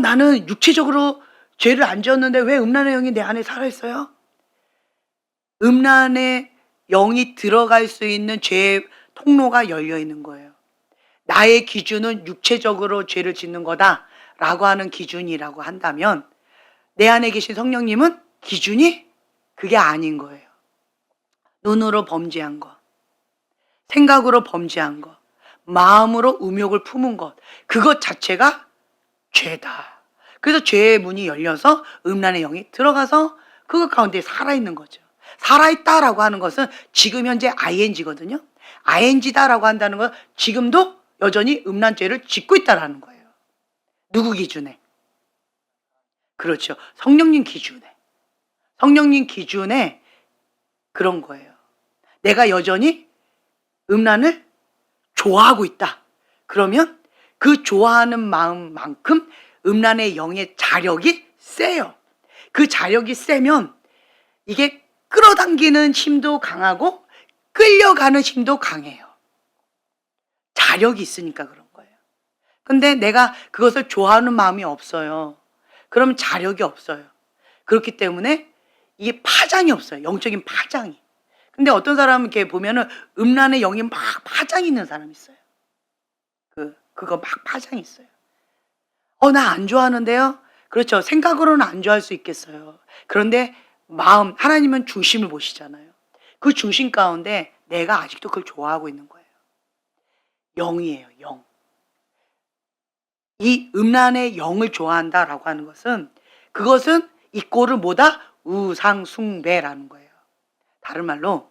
[SPEAKER 1] 나는 육체적으로 죄를 안 지었는데 왜 음란의 영이 내 안에 살아있어요? 음란의 영이 들어갈 수 있는 죄의 통로가 열려 있는 거예요. 나의 기준은 육체적으로 죄를 짓는 거다라고 하는 기준이라고 한다면, 내 안에 계신 성령님은 기준이 그게 아닌 거예요. 눈으로 범죄한 것, 생각으로 범죄한 것, 마음으로 음욕을 품은 것, 그것 자체가 죄다. 그래서 죄의 문이 열려서 음란의 영이 들어가서 그것 가운데 살아있는 거죠. 살아있다라고 하는 것은 지금 현재 ing거든요. ing다라고 한다는 건 지금도 여전히 음란죄를 짓고 있다라는 거예요. 누구 기준에? 그렇죠. 성령님 기준에. 성령님 기준에 그런 거예요. 내가 여전히 음란을 좋아하고 있다. 그러면 그 좋아하는 마음만큼 음란의 영의 자력이 세요. 그 자력이 세면 이게 끌어당기는 힘도 강하고 끌려가는 힘도 강해요. 자력이 있으니까 그런 거예요. 근데 내가 그것을 좋아하는 마음이 없어요. 그러면 자력이 없어요. 그렇기 때문에 이게 파장이 없어요. 영적인 파장이. 근데 어떤 사람은 이렇게 보면은 음란의 영이 막 파장이 있는 사람이 있어요. 그거 막 파장이 있어요. 나 안 좋아하는데요? 그렇죠. 생각으로는 안 좋아할 수 있겠어요. 그런데 마음, 하나님은 중심을 보시잖아요. 그 중심 가운데 내가 아직도 그걸 좋아하고 있는 거예요. 영이에요, 영. 이 음란의 영을 좋아한다라고 하는 것은 그것은 이꼬를 뭐다? 우상숭배라는 거예요. 다른 말로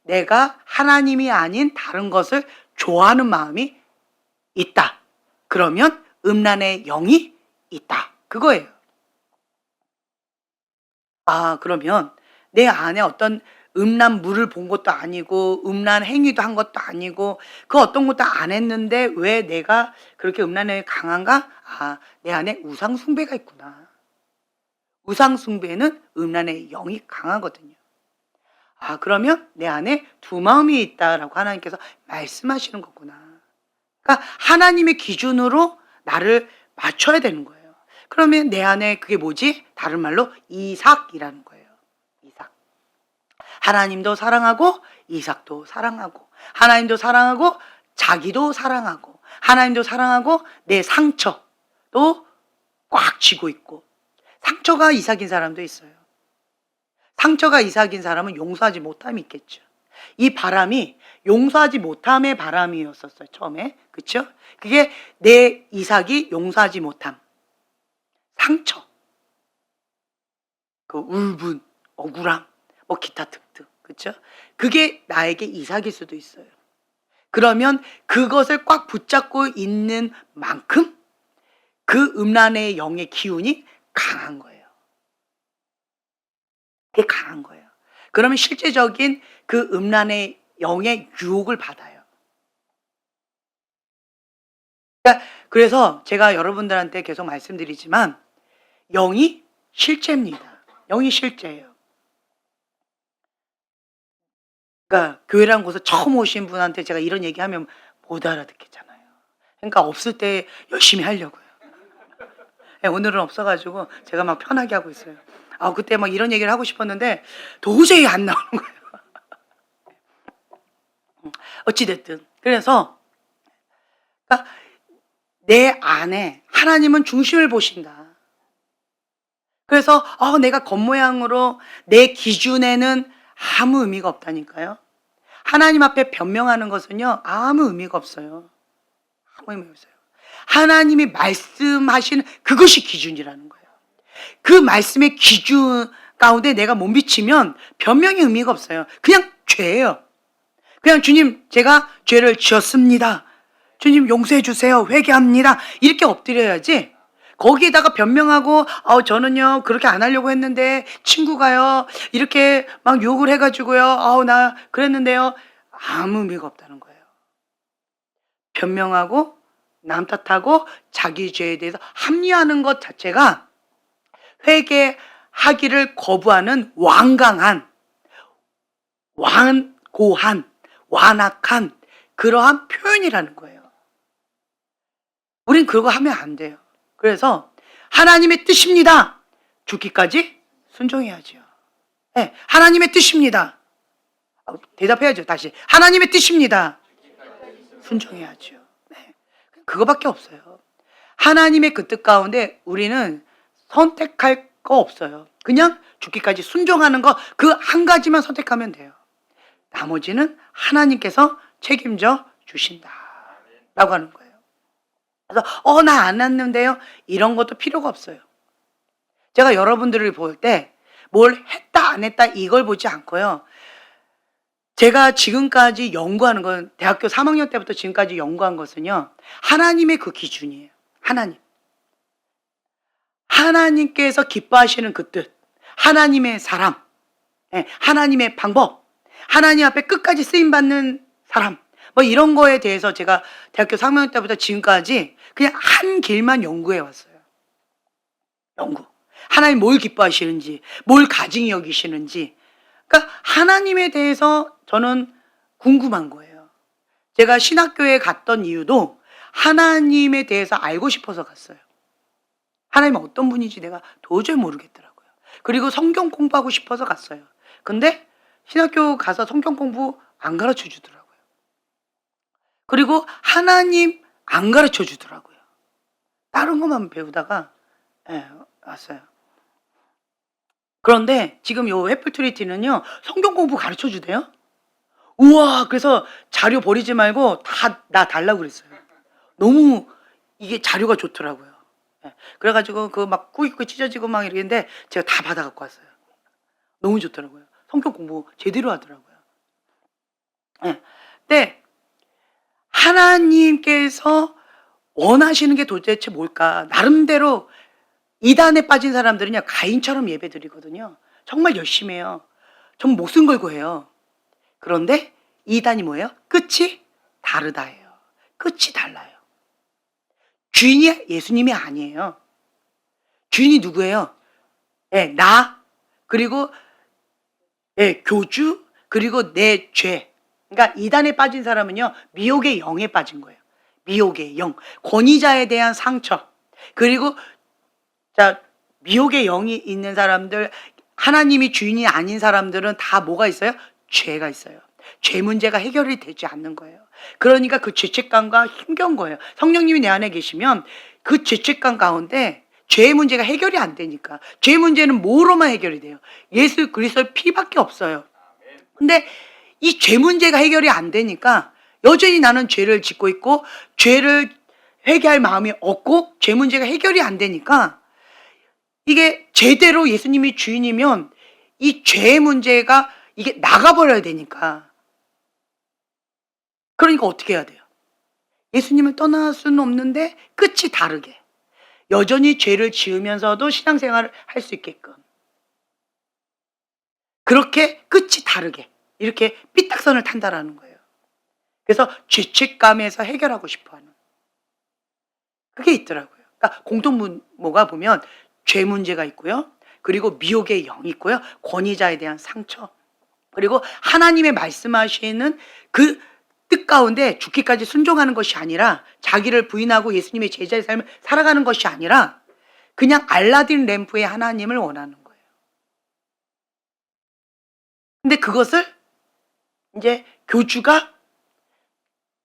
[SPEAKER 1] 내가 하나님이 아닌 다른 것을 좋아하는 마음이 있다. 그러면 음란의 영이 있다. 그거예요. 그러면 내 안에 어떤 음란 물을 본 것도 아니고 음란 행위도 한 것도 아니고 그 어떤 것도 안 했는데 왜 내가 그렇게 음란에 강한가? 내 안에 우상 숭배가 있구나. 우상 숭배는 음란의 영이 강하거든요. 그러면 내 안에 두 마음이 있다라고 하나님께서 말씀하시는 거구나. 그러니까 하나님의 기준으로 나를 맞춰야 되는 거예요. 그러면 내 안에 그게 뭐지? 다른 말로 이삭이라는 거예요. 이삭. 하나님도 사랑하고 이삭도 사랑하고 하나님도 사랑하고 자기도 사랑하고 하나님도 사랑하고 내 상처도 꽉 쥐고 있고 상처가 이삭인 사람도 있어요. 상처가 이삭인 사람은 용서하지 못함이 있겠죠. 이 바람이 용서하지 못함의 바람이었었어요. 처음에. 그렇죠? 그게 내 이삭이 용서하지 못함. 상처. 그 울분, 억울함, 뭐 기타 등등. 그렇죠? 그게 나에게 이삭일 수도 있어요. 그러면 그것을 꽉 붙잡고 있는 만큼 그 음란의 영의 기운이 강한 거예요. 그게 강한 거예요. 그러면 실제적인 그 음란의 영의 유혹을 받아요. 그래서 제가 여러분들한테 계속 말씀드리지만 영이 실제입니다. 영이 실제예요. 그러니까 교회라는 곳에 처음 오신 분한테 제가 이런 얘기하면 못 알아듣겠잖아요. 그러니까 없을 때 열심히 하려고요. 오늘은 없어가지고 제가 막 편하게 하고 있어요. 그때 막 이런 얘기를 하고 싶었는데 도저히 안 나오는 거예요. 어찌됐든. 그래서 그러니까 내 안에 하나님은 중심을 보신다. 그래서 내가 겉모양으로 내 기준에는 아무 의미가 없다니까요. 하나님 앞에 변명하는 것은요 아무 의미가 없어요. 아무 의미가 없어요. 하나님이 말씀하시는 그것이 기준이라는 거예요. 그 말씀의 기준 가운데 내가 못 미치면 변명의 의미가 없어요. 그냥 죄예요. 그냥 주님 제가 죄를 지었습니다. 주님 용서해 주세요. 회개합니다. 이렇게 엎드려야지. 거기에다가 변명하고 저는요 그렇게 안 하려고 했는데 친구가요 이렇게 막 욕을 해가지고요 나 그랬는데요. 아무 의미가 없다는 거예요. 변명하고 남 탓하고 자기 죄에 대해서 합리화하는 것 자체가 회개하기를 거부하는 완강한 완고한 완악한 그러한 표현이라는 거예요. 우린 그거 하면 안 돼요. 그래서 하나님의 뜻입니다. 죽기까지 순종해야죠. 네, 하나님의 뜻입니다. 대답해야죠. 다시 하나님의 뜻입니다. 순종해야죠. 네, 그거밖에 없어요. 하나님의 그 뜻 가운데 우리는 선택할 거 없어요. 그냥 죽기까지 순종하는 거 그 한 가지만 선택하면 돼요. 나머지는 하나님께서 책임져 주신다 라고 하는 거예요. 그래서 나 안 났는데요 이런 것도 필요가 없어요. 제가 여러분들을 볼 때 뭘 했다 안 했다 이걸 보지 않고요. 제가 지금까지 연구하는 건 대학교 3학년 때부터 지금까지 연구한 것은요. 하나님의 그 기준이에요. 하나님께서 기뻐하시는 그 뜻, 하나님의 사람, 하나님의 방법, 하나님 앞에 끝까지 쓰임받는 사람, 뭐 이런 거에 대해서 제가 대학교 3학년 때부터 지금까지 그냥 한 길만 연구해 왔어요. 연구. 하나님 뭘 기뻐하시는지, 뭘 가증히 여기시는지. 그러니까 하나님에 대해서 저는 궁금한 거예요. 제가 신학교에 갔던 이유도 하나님에 대해서 알고 싶어서 갔어요. 하나님은 어떤 분인지 내가 도저히 모르겠더라고요. 그리고 성경 공부하고 싶어서 갔어요. 근데 신학교 가서 성경 공부 안 가르쳐 주더라고요. 그리고 하나님 안 가르쳐 주더라고요. 다른 것만 배우다가 왔어요. 그런데 지금 요 애플트리티는요, 성경 공부 가르쳐 주대요. 우와, 그래서 자료 버리지 말고 다 나 달라고 그랬어요. 너무 이게 자료가 좋더라고요. 그래가지고 그 막 꾸깃꾸깃 찢어지고 막 이랬는데 제가 다 받아 갖고 왔어요. 너무 좋더라고요. 성경 공부 제대로 하더라고요. 근데 하나님께서 원하시는 게 도대체 뭘까? 나름대로 이단에 빠진 사람들은요, 가인처럼 예배 드리거든요. 정말 열심히 해요. 정말 목숨 걸고 해요. 그런데 이단이 뭐예요? 끝이 다르다예요. 끝이 달라요. 주인이 예수님이 아니에요. 주인이 누구예요? 나, 그리고 교주, 그리고 내 죄. 그러니까 이단에 빠진 사람은요, 미혹의 영에 빠진 거예요. 미혹의 영. 권위자에 대한 상처. 그리고 미혹의 영이 있는 사람들, 하나님이 주인이 아닌 사람들은 다 뭐가 있어요? 죄가 있어요. 죄 문제가 해결이 되지 않는 거예요. 그러니까 그 죄책감과 힘겨운 거예요. 성령님이 내 안에 계시면 그 죄책감 가운데 죄의 문제가 해결이 안 되니까. 죄 문제는 뭐로만 해결이 돼요? 예수 그리스도의 피밖에 없어요. 근데 이 죄 문제가 해결이 안 되니까 여전히 나는 죄를 짓고 있고 죄를 회개할 마음이 없고 죄 문제가 해결이 안 되니까 이게 제대로 예수님이 주인이면 이 죄의 문제가 이게 나가버려야 되니까. 그러니까 어떻게 해야 돼요? 예수님을 떠날 수는 없는데 끝이 다르게. 여전히 죄를 지으면서도 신앙생활을 할 수 있게끔. 그렇게 끝이 다르게. 이렇게 삐딱선을 탄다라는 거예요. 그래서 죄책감에서 해결하고 싶어 하는. 그게 있더라고요. 그러니까 공통분모가 보면 죄 문제가 있고요. 그리고 미혹의 영이 있고요. 권위자에 대한 상처. 그리고 하나님의 말씀하시는 그 뜻 가운데 죽기까지 순종하는 것이 아니라 자기를 부인하고 예수님의 제자의 삶을 살아가는 것이 아니라 그냥 알라딘 램프의 하나님을 원하는 거예요. 근데 그것을 이제 교주가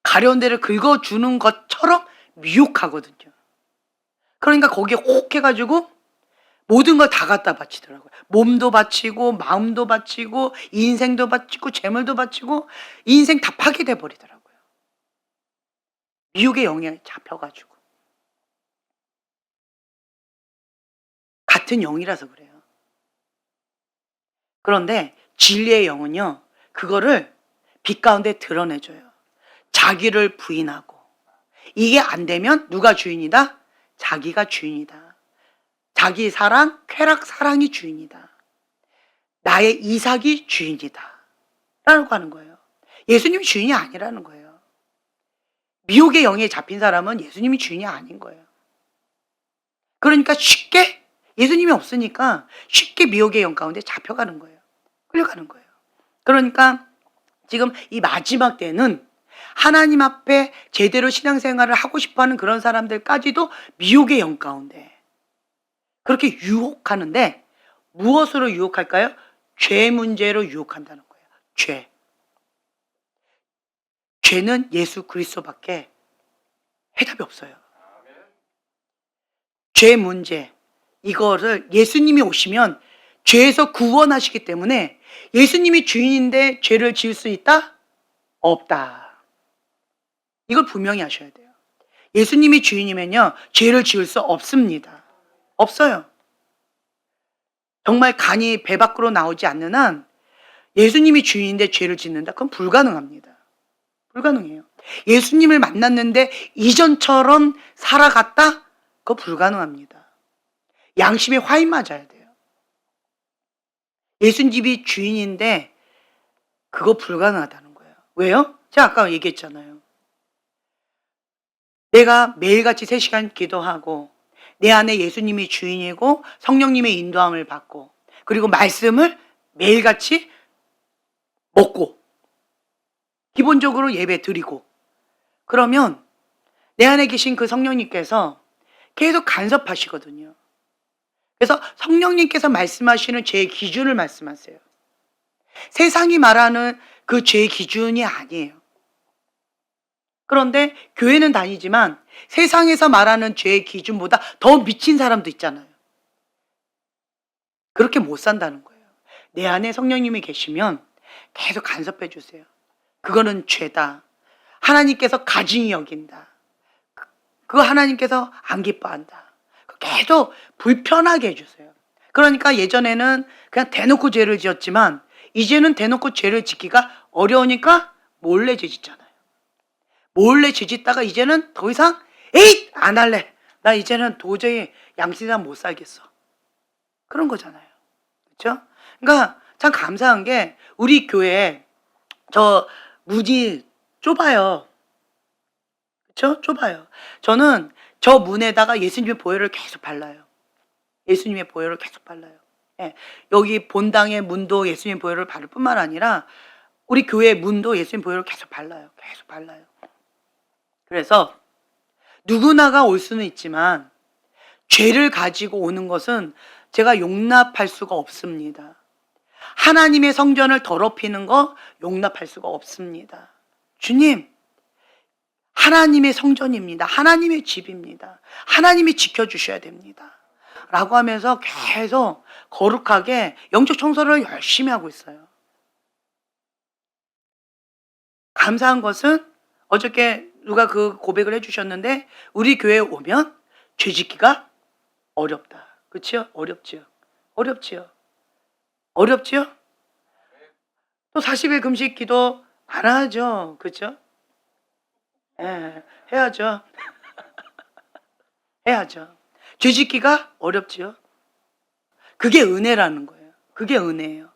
[SPEAKER 1] 가려운 데를 긁어주는 것처럼 미혹하거든요. 그러니까 거기에 혹 해가지고 모든 걸 다 갖다 바치더라고요. 몸도 바치고 마음도 바치고 인생도 바치고 재물도 바치고 인생 다 파괴돼 버리더라고요. 미혹의 영향에 잡혀가지고. 같은 영이라서 그래요. 그런데 진리의 영은요, 그거를 빛 가운데 드러내줘요. 자기를 부인하고. 이게 안 되면 누가 주인이다? 자기가 주인이다. 자기 사랑, 쾌락 사랑이 주인이다. 나의 이삭이 주인이다. 라고 하는 거예요. 예수님이 주인이 아니라는 거예요. 미혹의 영에 잡힌 사람은 예수님이 주인이 아닌 거예요. 그러니까 쉽게, 예수님이 없으니까 쉽게 미혹의 영 가운데 잡혀가는 거예요. 끌려가는 거예요. 그러니까 지금 이 마지막 때는 하나님 앞에 제대로 신앙생활을 하고 싶어하는 그런 사람들까지도 미혹의 영 가운데 그렇게 유혹하는데 무엇으로 유혹할까요? 죄 문제로 유혹한다는 거예요. 죄. 죄는 예수 그리스도밖에 해답이 없어요. 죄 문제. 이거를 예수님이 오시면 죄에서 구원하시기 때문에 예수님이 주인인데 죄를 지을 수 있다? 없다. 이걸 분명히 하셔야 돼요. 예수님이 주인이면요, 죄를 지을 수 없습니다. 없어요. 정말 간이 배 밖으로 나오지 않는 한 예수님이 주인인데 죄를 짓는다? 그건 불가능합니다. 불가능해요. 예수님을 만났는데 이전처럼 살아갔다? 그거 불가능합니다. 양심에 화인 맞아야 돼요. 예수님이 주인인데 그거 불가능하다는 거예요. 왜요? 제가 아까 얘기했잖아요. 내가 매일같이 3시간 기도하고 내 안에 예수님이 주인이고 성령님의 인도함을 받고 그리고 말씀을 매일같이 먹고 기본적으로 예배 드리고 그러면 내 안에 계신 그 성령님께서 계속 간섭하시거든요. 그래서 성령님께서 말씀하시는 죄의 기준을 말씀하세요. 세상이 말하는 그 죄의 기준이 아니에요. 그런데 교회는 다니지만 세상에서 말하는 죄의 기준보다 더 미친 사람도 있잖아요. 그렇게 못 산다는 거예요. 내 안에 성령님이 계시면 계속 간섭해 주세요. 그거는 죄다. 하나님께서 가증히 여긴다. 그거 하나님께서 안 기뻐한다. 계속 불편하게 해주세요. 그러니까 예전에는 그냥 대놓고 죄를 지었지만 이제는 대놓고 죄를 짓기가 어려우니까 몰래 죄 짓잖아요. 몰래 죄 짓다가 이제는 더 이상 에잇! 안 할래. 나 이제는 도저히 양심상 못 살겠어. 그런 거잖아요. 그렇죠? 그러니까 참 감사한 게 우리 교회 저 문이 좁아요. 그렇죠? 좁아요. 저는 저 문에다가 예수님의 보혈을 계속 발라요. 예수님의 보혈을 계속 발라요. 예. 여기 본당의 문도 예수님의 보혈을 바를 뿐만 아니라 우리 교회 문도 예수님 보혈을 계속 발라요. 계속 발라요. 그래서 누구나가 올 수는 있지만 죄를 가지고 오는 것은 제가 용납할 수가 없습니다. 하나님의 성전을 더럽히는 거 용납할 수가 없습니다. 주님, 하나님의 성전입니다. 하나님의 집입니다. 하나님이 지켜주셔야 됩니다. 라고 하면서 계속 거룩하게 영적 청소를 열심히 하고 있어요. 감사한 것은 어저께 누가 그 고백을 해주셨는데 우리 교회에 오면 죄 짓기가 어렵다. 그렇죠? 어렵지요. 어렵지요. 어렵지요? 또 40일 금식 기도 안 하죠. 그렇죠? 예, 해야죠. 해야죠. 죄 짓기가 어렵지요. 그게 은혜라는 거예요. 그게 은혜예요.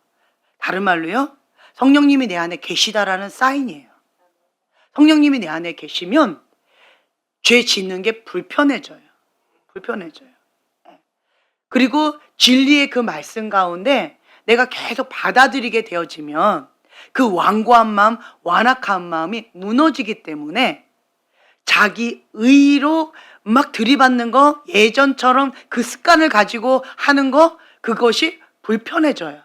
[SPEAKER 1] 다른 말로요. 성령님이 내 안에 계시다라는 사인이에요. 성령님이 내 안에 계시면 죄 짓는 게 불편해져요. 불편해져요. 그리고 진리의 그 말씀 가운데 내가 계속 받아들이게 되어지면 그 완고한 마음, 완악한 마음이 무너지기 때문에 자기 의로 막 들이받는 거, 예전처럼 그 습관을 가지고 하는 거, 그것이 불편해져요.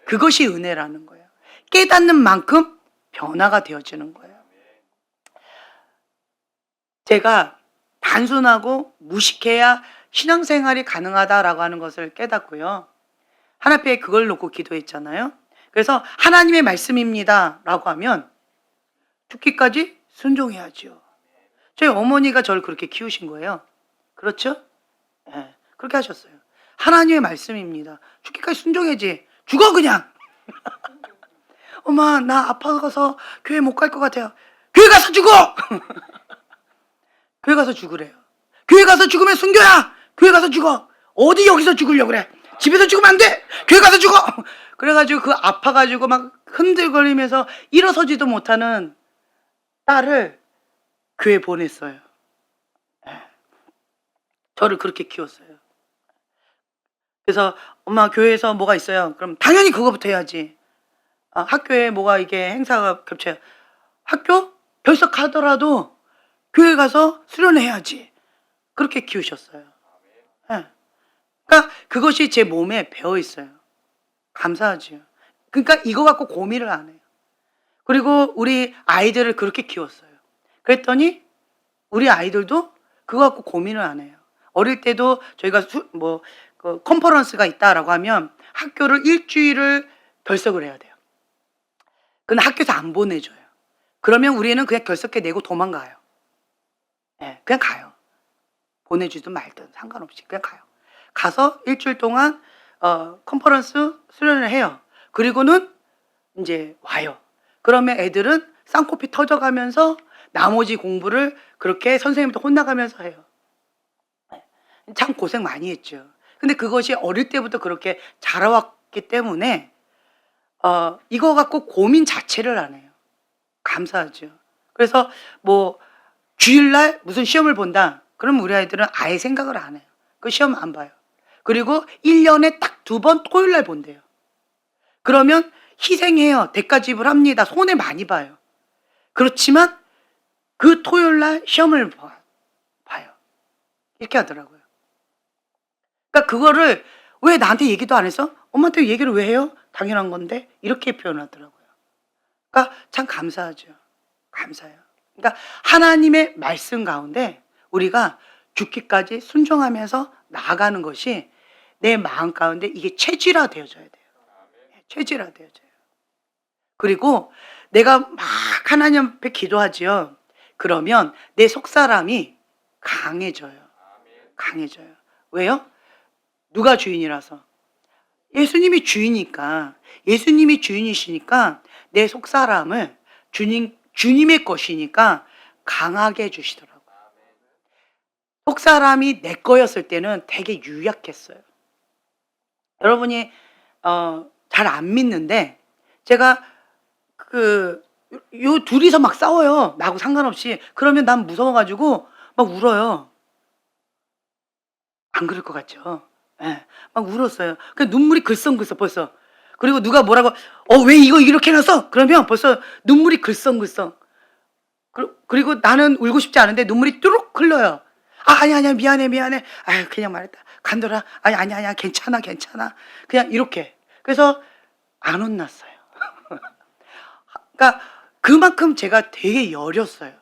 [SPEAKER 1] 그것이 은혜라는 거예요. 깨닫는 만큼 변화가 되어지는 거예요. 제가 단순하고 무식해야 신앙생활이 가능하다라고 하는 것을 깨닫고요. 하나님께 그걸 놓고 기도했잖아요. 그래서 하나님의 말씀입니다 라고 하면 죽기까지 순종해야죠. 저희 어머니가 저를 그렇게 키우신 거예요. 그렇죠? 네, 그렇게 하셨어요. 하나님의 말씀입니다. 죽기까지 순종해야지. 죽어 그냥. 엄마 나 아파서 교회 못 갈 것 같아요. 교회 가서 죽어. 교회 가서 죽으래요. 교회 가서 죽으면 순교야. 교회 가서 죽어. 어디 여기서 죽으려고 그래. 집에서 죽으면 안 돼. 교회 가서 죽어. 그래가지고 그 아파가지고 막 흔들거리면서 일어서지도 못하는 딸을 교회 보냈어요. 저를 그렇게 키웠어요. 그래서 엄마 교회에서 뭐가 있어요. 그럼 당연히 그거부터 해야지. 학교에 뭐가 이게 행사가 겹쳐요. 학교 결석하더라도 교회 가서 수련해야지. 그렇게 키우셨어요. 그러니까 그것이 제 몸에 배어 있어요. 감사하지요. 그러니까 이거 갖고 고민을 안 해요. 그리고 우리 아이들을 그렇게 키웠어요. 그랬더니 우리 아이들도 그거 갖고 고민을 안 해요. 어릴 때도 저희가 컨퍼런스가 있다라고 하면 학교를 일주일을 결석을 해야 돼요. 근데 학교에서 안 보내줘요. 그러면 우리는 그냥 결석해 내고 도망가요. 네, 그냥 가요. 보내주든 말든 상관없이 그냥 가요. 가서 일주일 동안 컨퍼런스 수련을 해요. 그리고는 이제 와요. 그러면 애들은 쌍코피 터져가면서 나머지 공부를 그렇게 선생님도 혼나가면서 해요. 참 고생 많이 했죠. 근데 그것이 어릴 때부터 그렇게 자라왔기 때문에 이거 갖고 고민 자체를 안 해요. 감사하죠. 그래서 뭐 주일날 무슨 시험을 본다. 그럼 우리 아이들은 아예 생각을 안 해요. 그 시험 안 봐요. 그리고 1년에 딱 2번 토요일날 본대요. 그러면 희생해요. 대가 지불합니다. 손해 많이 봐요. 그렇지만 그 토요일날 시험을 봐요. 이렇게 하더라고요. 그러니까 그거를 왜 나한테 얘기도 안 했어? 엄마한테 얘기를 왜 해요? 당연한 건데 이렇게 표현하더라고요. 그러니까 참 감사하죠. 감사해요. 그러니까 하나님의 말씀 가운데 우리가 죽기까지 순종하면서 나아가는 것이 내 마음 가운데 이게 체질화되어져야 돼요. 체질화되어져요. 그리고 내가 막 하나님 앞에 기도하지요. 그러면 내 속사람이 강해져요. 강해져요. 왜요? 누가 주인이라서? 예수님이 주인이니까. 예수님이 주인이시니까 내 속사람을 주님의 것이니까 강하게 해주시더라고요. 속사람이 내 거였을 때는 되게 유약했어요. 여러분이 잘 안 믿는데 제가 요 둘이서 막 싸워요. 나하고 상관없이. 그러면 난 무서워가지고 막 울어요. 안 그럴 것 같죠? 예, 막 울었어요. 그 눈물이 글썽글썽 벌써. 그리고 누가 뭐라고 왜 이거 이렇게 해놨어? 그러면 벌써 눈물이 글썽글썽. 그리고 나는 울고 싶지 않은데 눈물이 뚜룩 흘러요. 아니야 미안해. 아유 그냥 말했다. 간돌아. 아니야 괜찮아. 그냥 이렇게. 그래서 안 혼났어요. 그러니까 그만큼 제가 되게 여렸어요.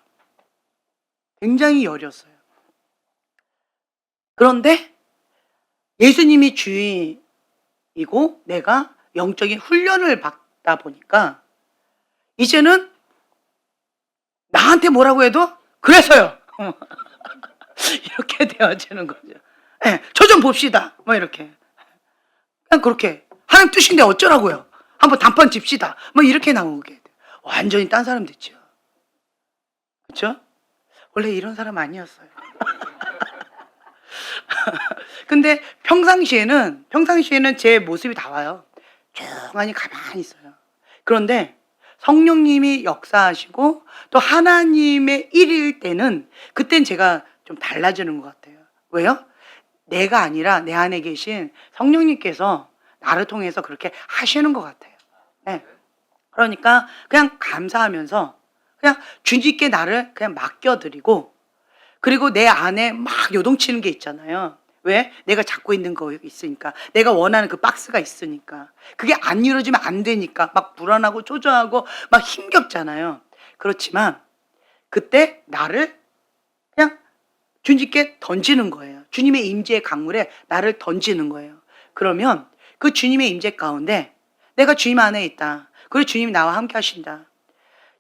[SPEAKER 1] 굉장히 여렸어요. 그런데 예수님이 주인이고 내가 영적인 훈련을 받다 보니까 이제는 나한테 뭐라고 해도 그래서요. 이렇게 되어지는 거죠. 네, 저 좀 봅시다. 뭐 이렇게. 그냥 그렇게. 하나님 뜻인데 어쩌라고요. 한번 단판 칩시다. 뭐 이렇게 나오게 돼요. 완전히 딴 사람 됐죠. 그렇죠? 원래 이런 사람 아니었어요. 근데 평상시에는 제 모습이 다 와요. 조용하니 가만히 있어요. 그런데 성령님이 역사하시고 또 하나님의 일일 때는 그땐 제가 좀 달라지는 것 같아요. 왜요? 내가 아니라 내 안에 계신 성령님께서 나를 통해서 그렇게 하시는 것 같아요. 네. 그러니까 그냥 감사하면서 그냥 주님께 나를 그냥 맡겨드리고 그리고 내 안에 막 요동치는 게 있잖아요. 왜? 내가 잡고 있는 거 있으니까. 내가 원하는 그 박스가 있으니까. 그게 안 이루어지면 안 되니까 막 불안하고 초조하고 막 힘겹잖아요. 그렇지만 그때 나를 그냥 주님께 던지는 거예요. 주님의 임재의 강물에 나를 던지는 거예요. 그러면 그 주님의 임재 가운데 내가 주님 안에 있다. 그리고 주님이 나와 함께 하신다.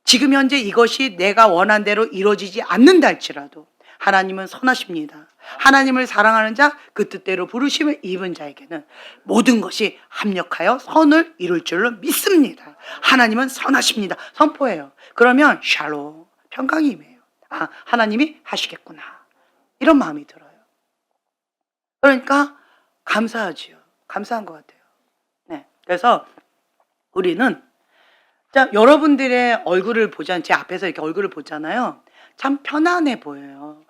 [SPEAKER 1] 지금 현재 이것이 내가 원한 대로 이루어지지 않는다 할지라도 하나님은 선하십니다. 하나님을 사랑하는 자, 그 뜻대로 부르심을 입은 자에게는 모든 것이 합력하여 선을 이룰 줄로 믿습니다. 하나님은 선하십니다. 선포해요. 그러면 샬롬, 평강이 임해요. 하나님이 하시겠구나. 이런 마음이 들어요. 그러니까 감사하지요. 감사한 것 같아요. 네. 그래서 우리는 여러분들의 얼굴을 보잖아요. 제 앞에서 이렇게 얼굴을 보잖아요. 참 편안해 보여요.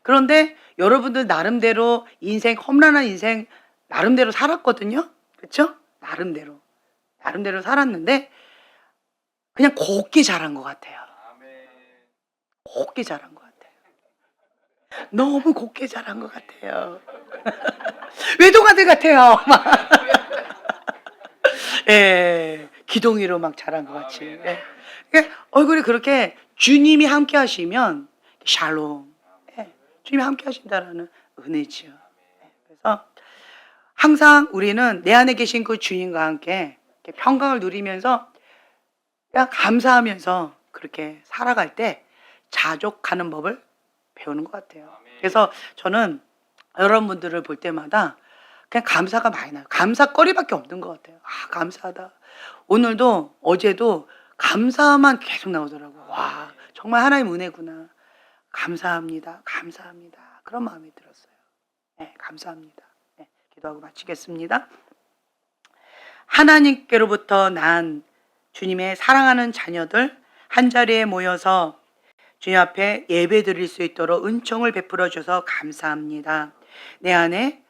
[SPEAKER 1] 그런데 여러분들 나름대로 인생, 험난한 인생 나름대로 살았거든요. 그렇죠? 나름대로 살았는데 그냥 곱게 자란 것 같아요. 곱게 자란 것 같아요. 너무 곱게 자란 것 같아요. 외동아들 같아요. 예, 기동이로 막 자란 것 같이. 예. 그러니까 얼굴이 그렇게 주님이 함께 하시면 샬롬. 예, 주님이 함께 하신다라는 은혜지요. 예, 그래서 항상 우리는 내 안에 계신 그 주님과 함께 평강을 누리면서 그냥 감사하면서 그렇게 살아갈 때 자족하는 법을 배우는 것 같아요. 그래서 저는 여러분들을 볼 때마다 그냥 감사가 많이 나요. 감사거리밖에 없는 것 같아요. 아, 감사하다. 오늘도 어제도 감사만 계속 나오더라고요. 와, 정말 하나님 은혜구나. 감사합니다. 감사합니다. 그런 마음이 들었어요. 네, 감사합니다. 네, 기도하고 마치겠습니다. 하나님께로부터 난 주님의 사랑하는 자녀들 한자리에 모여서 주님 앞에 예배 드릴 수 있도록 은총을 베풀어 주셔서 감사합니다. 내 안에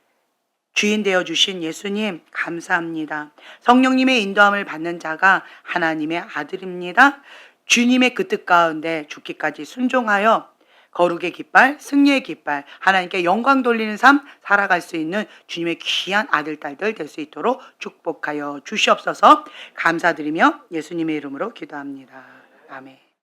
[SPEAKER 1] 주인 되어 주신 예수님 감사합니다. 성령님의 인도함을 받는 자가 하나님의 아들입니다. 주님의 그 뜻 가운데 죽기까지 순종하여 거룩의 깃발, 승리의 깃발, 하나님께 영광 돌리는 삶 살아갈 수 있는 주님의 귀한 아들, 딸들 될 수 있도록 축복하여 주시옵소서. 감사드리며 예수님의 이름으로 기도합니다. 아멘.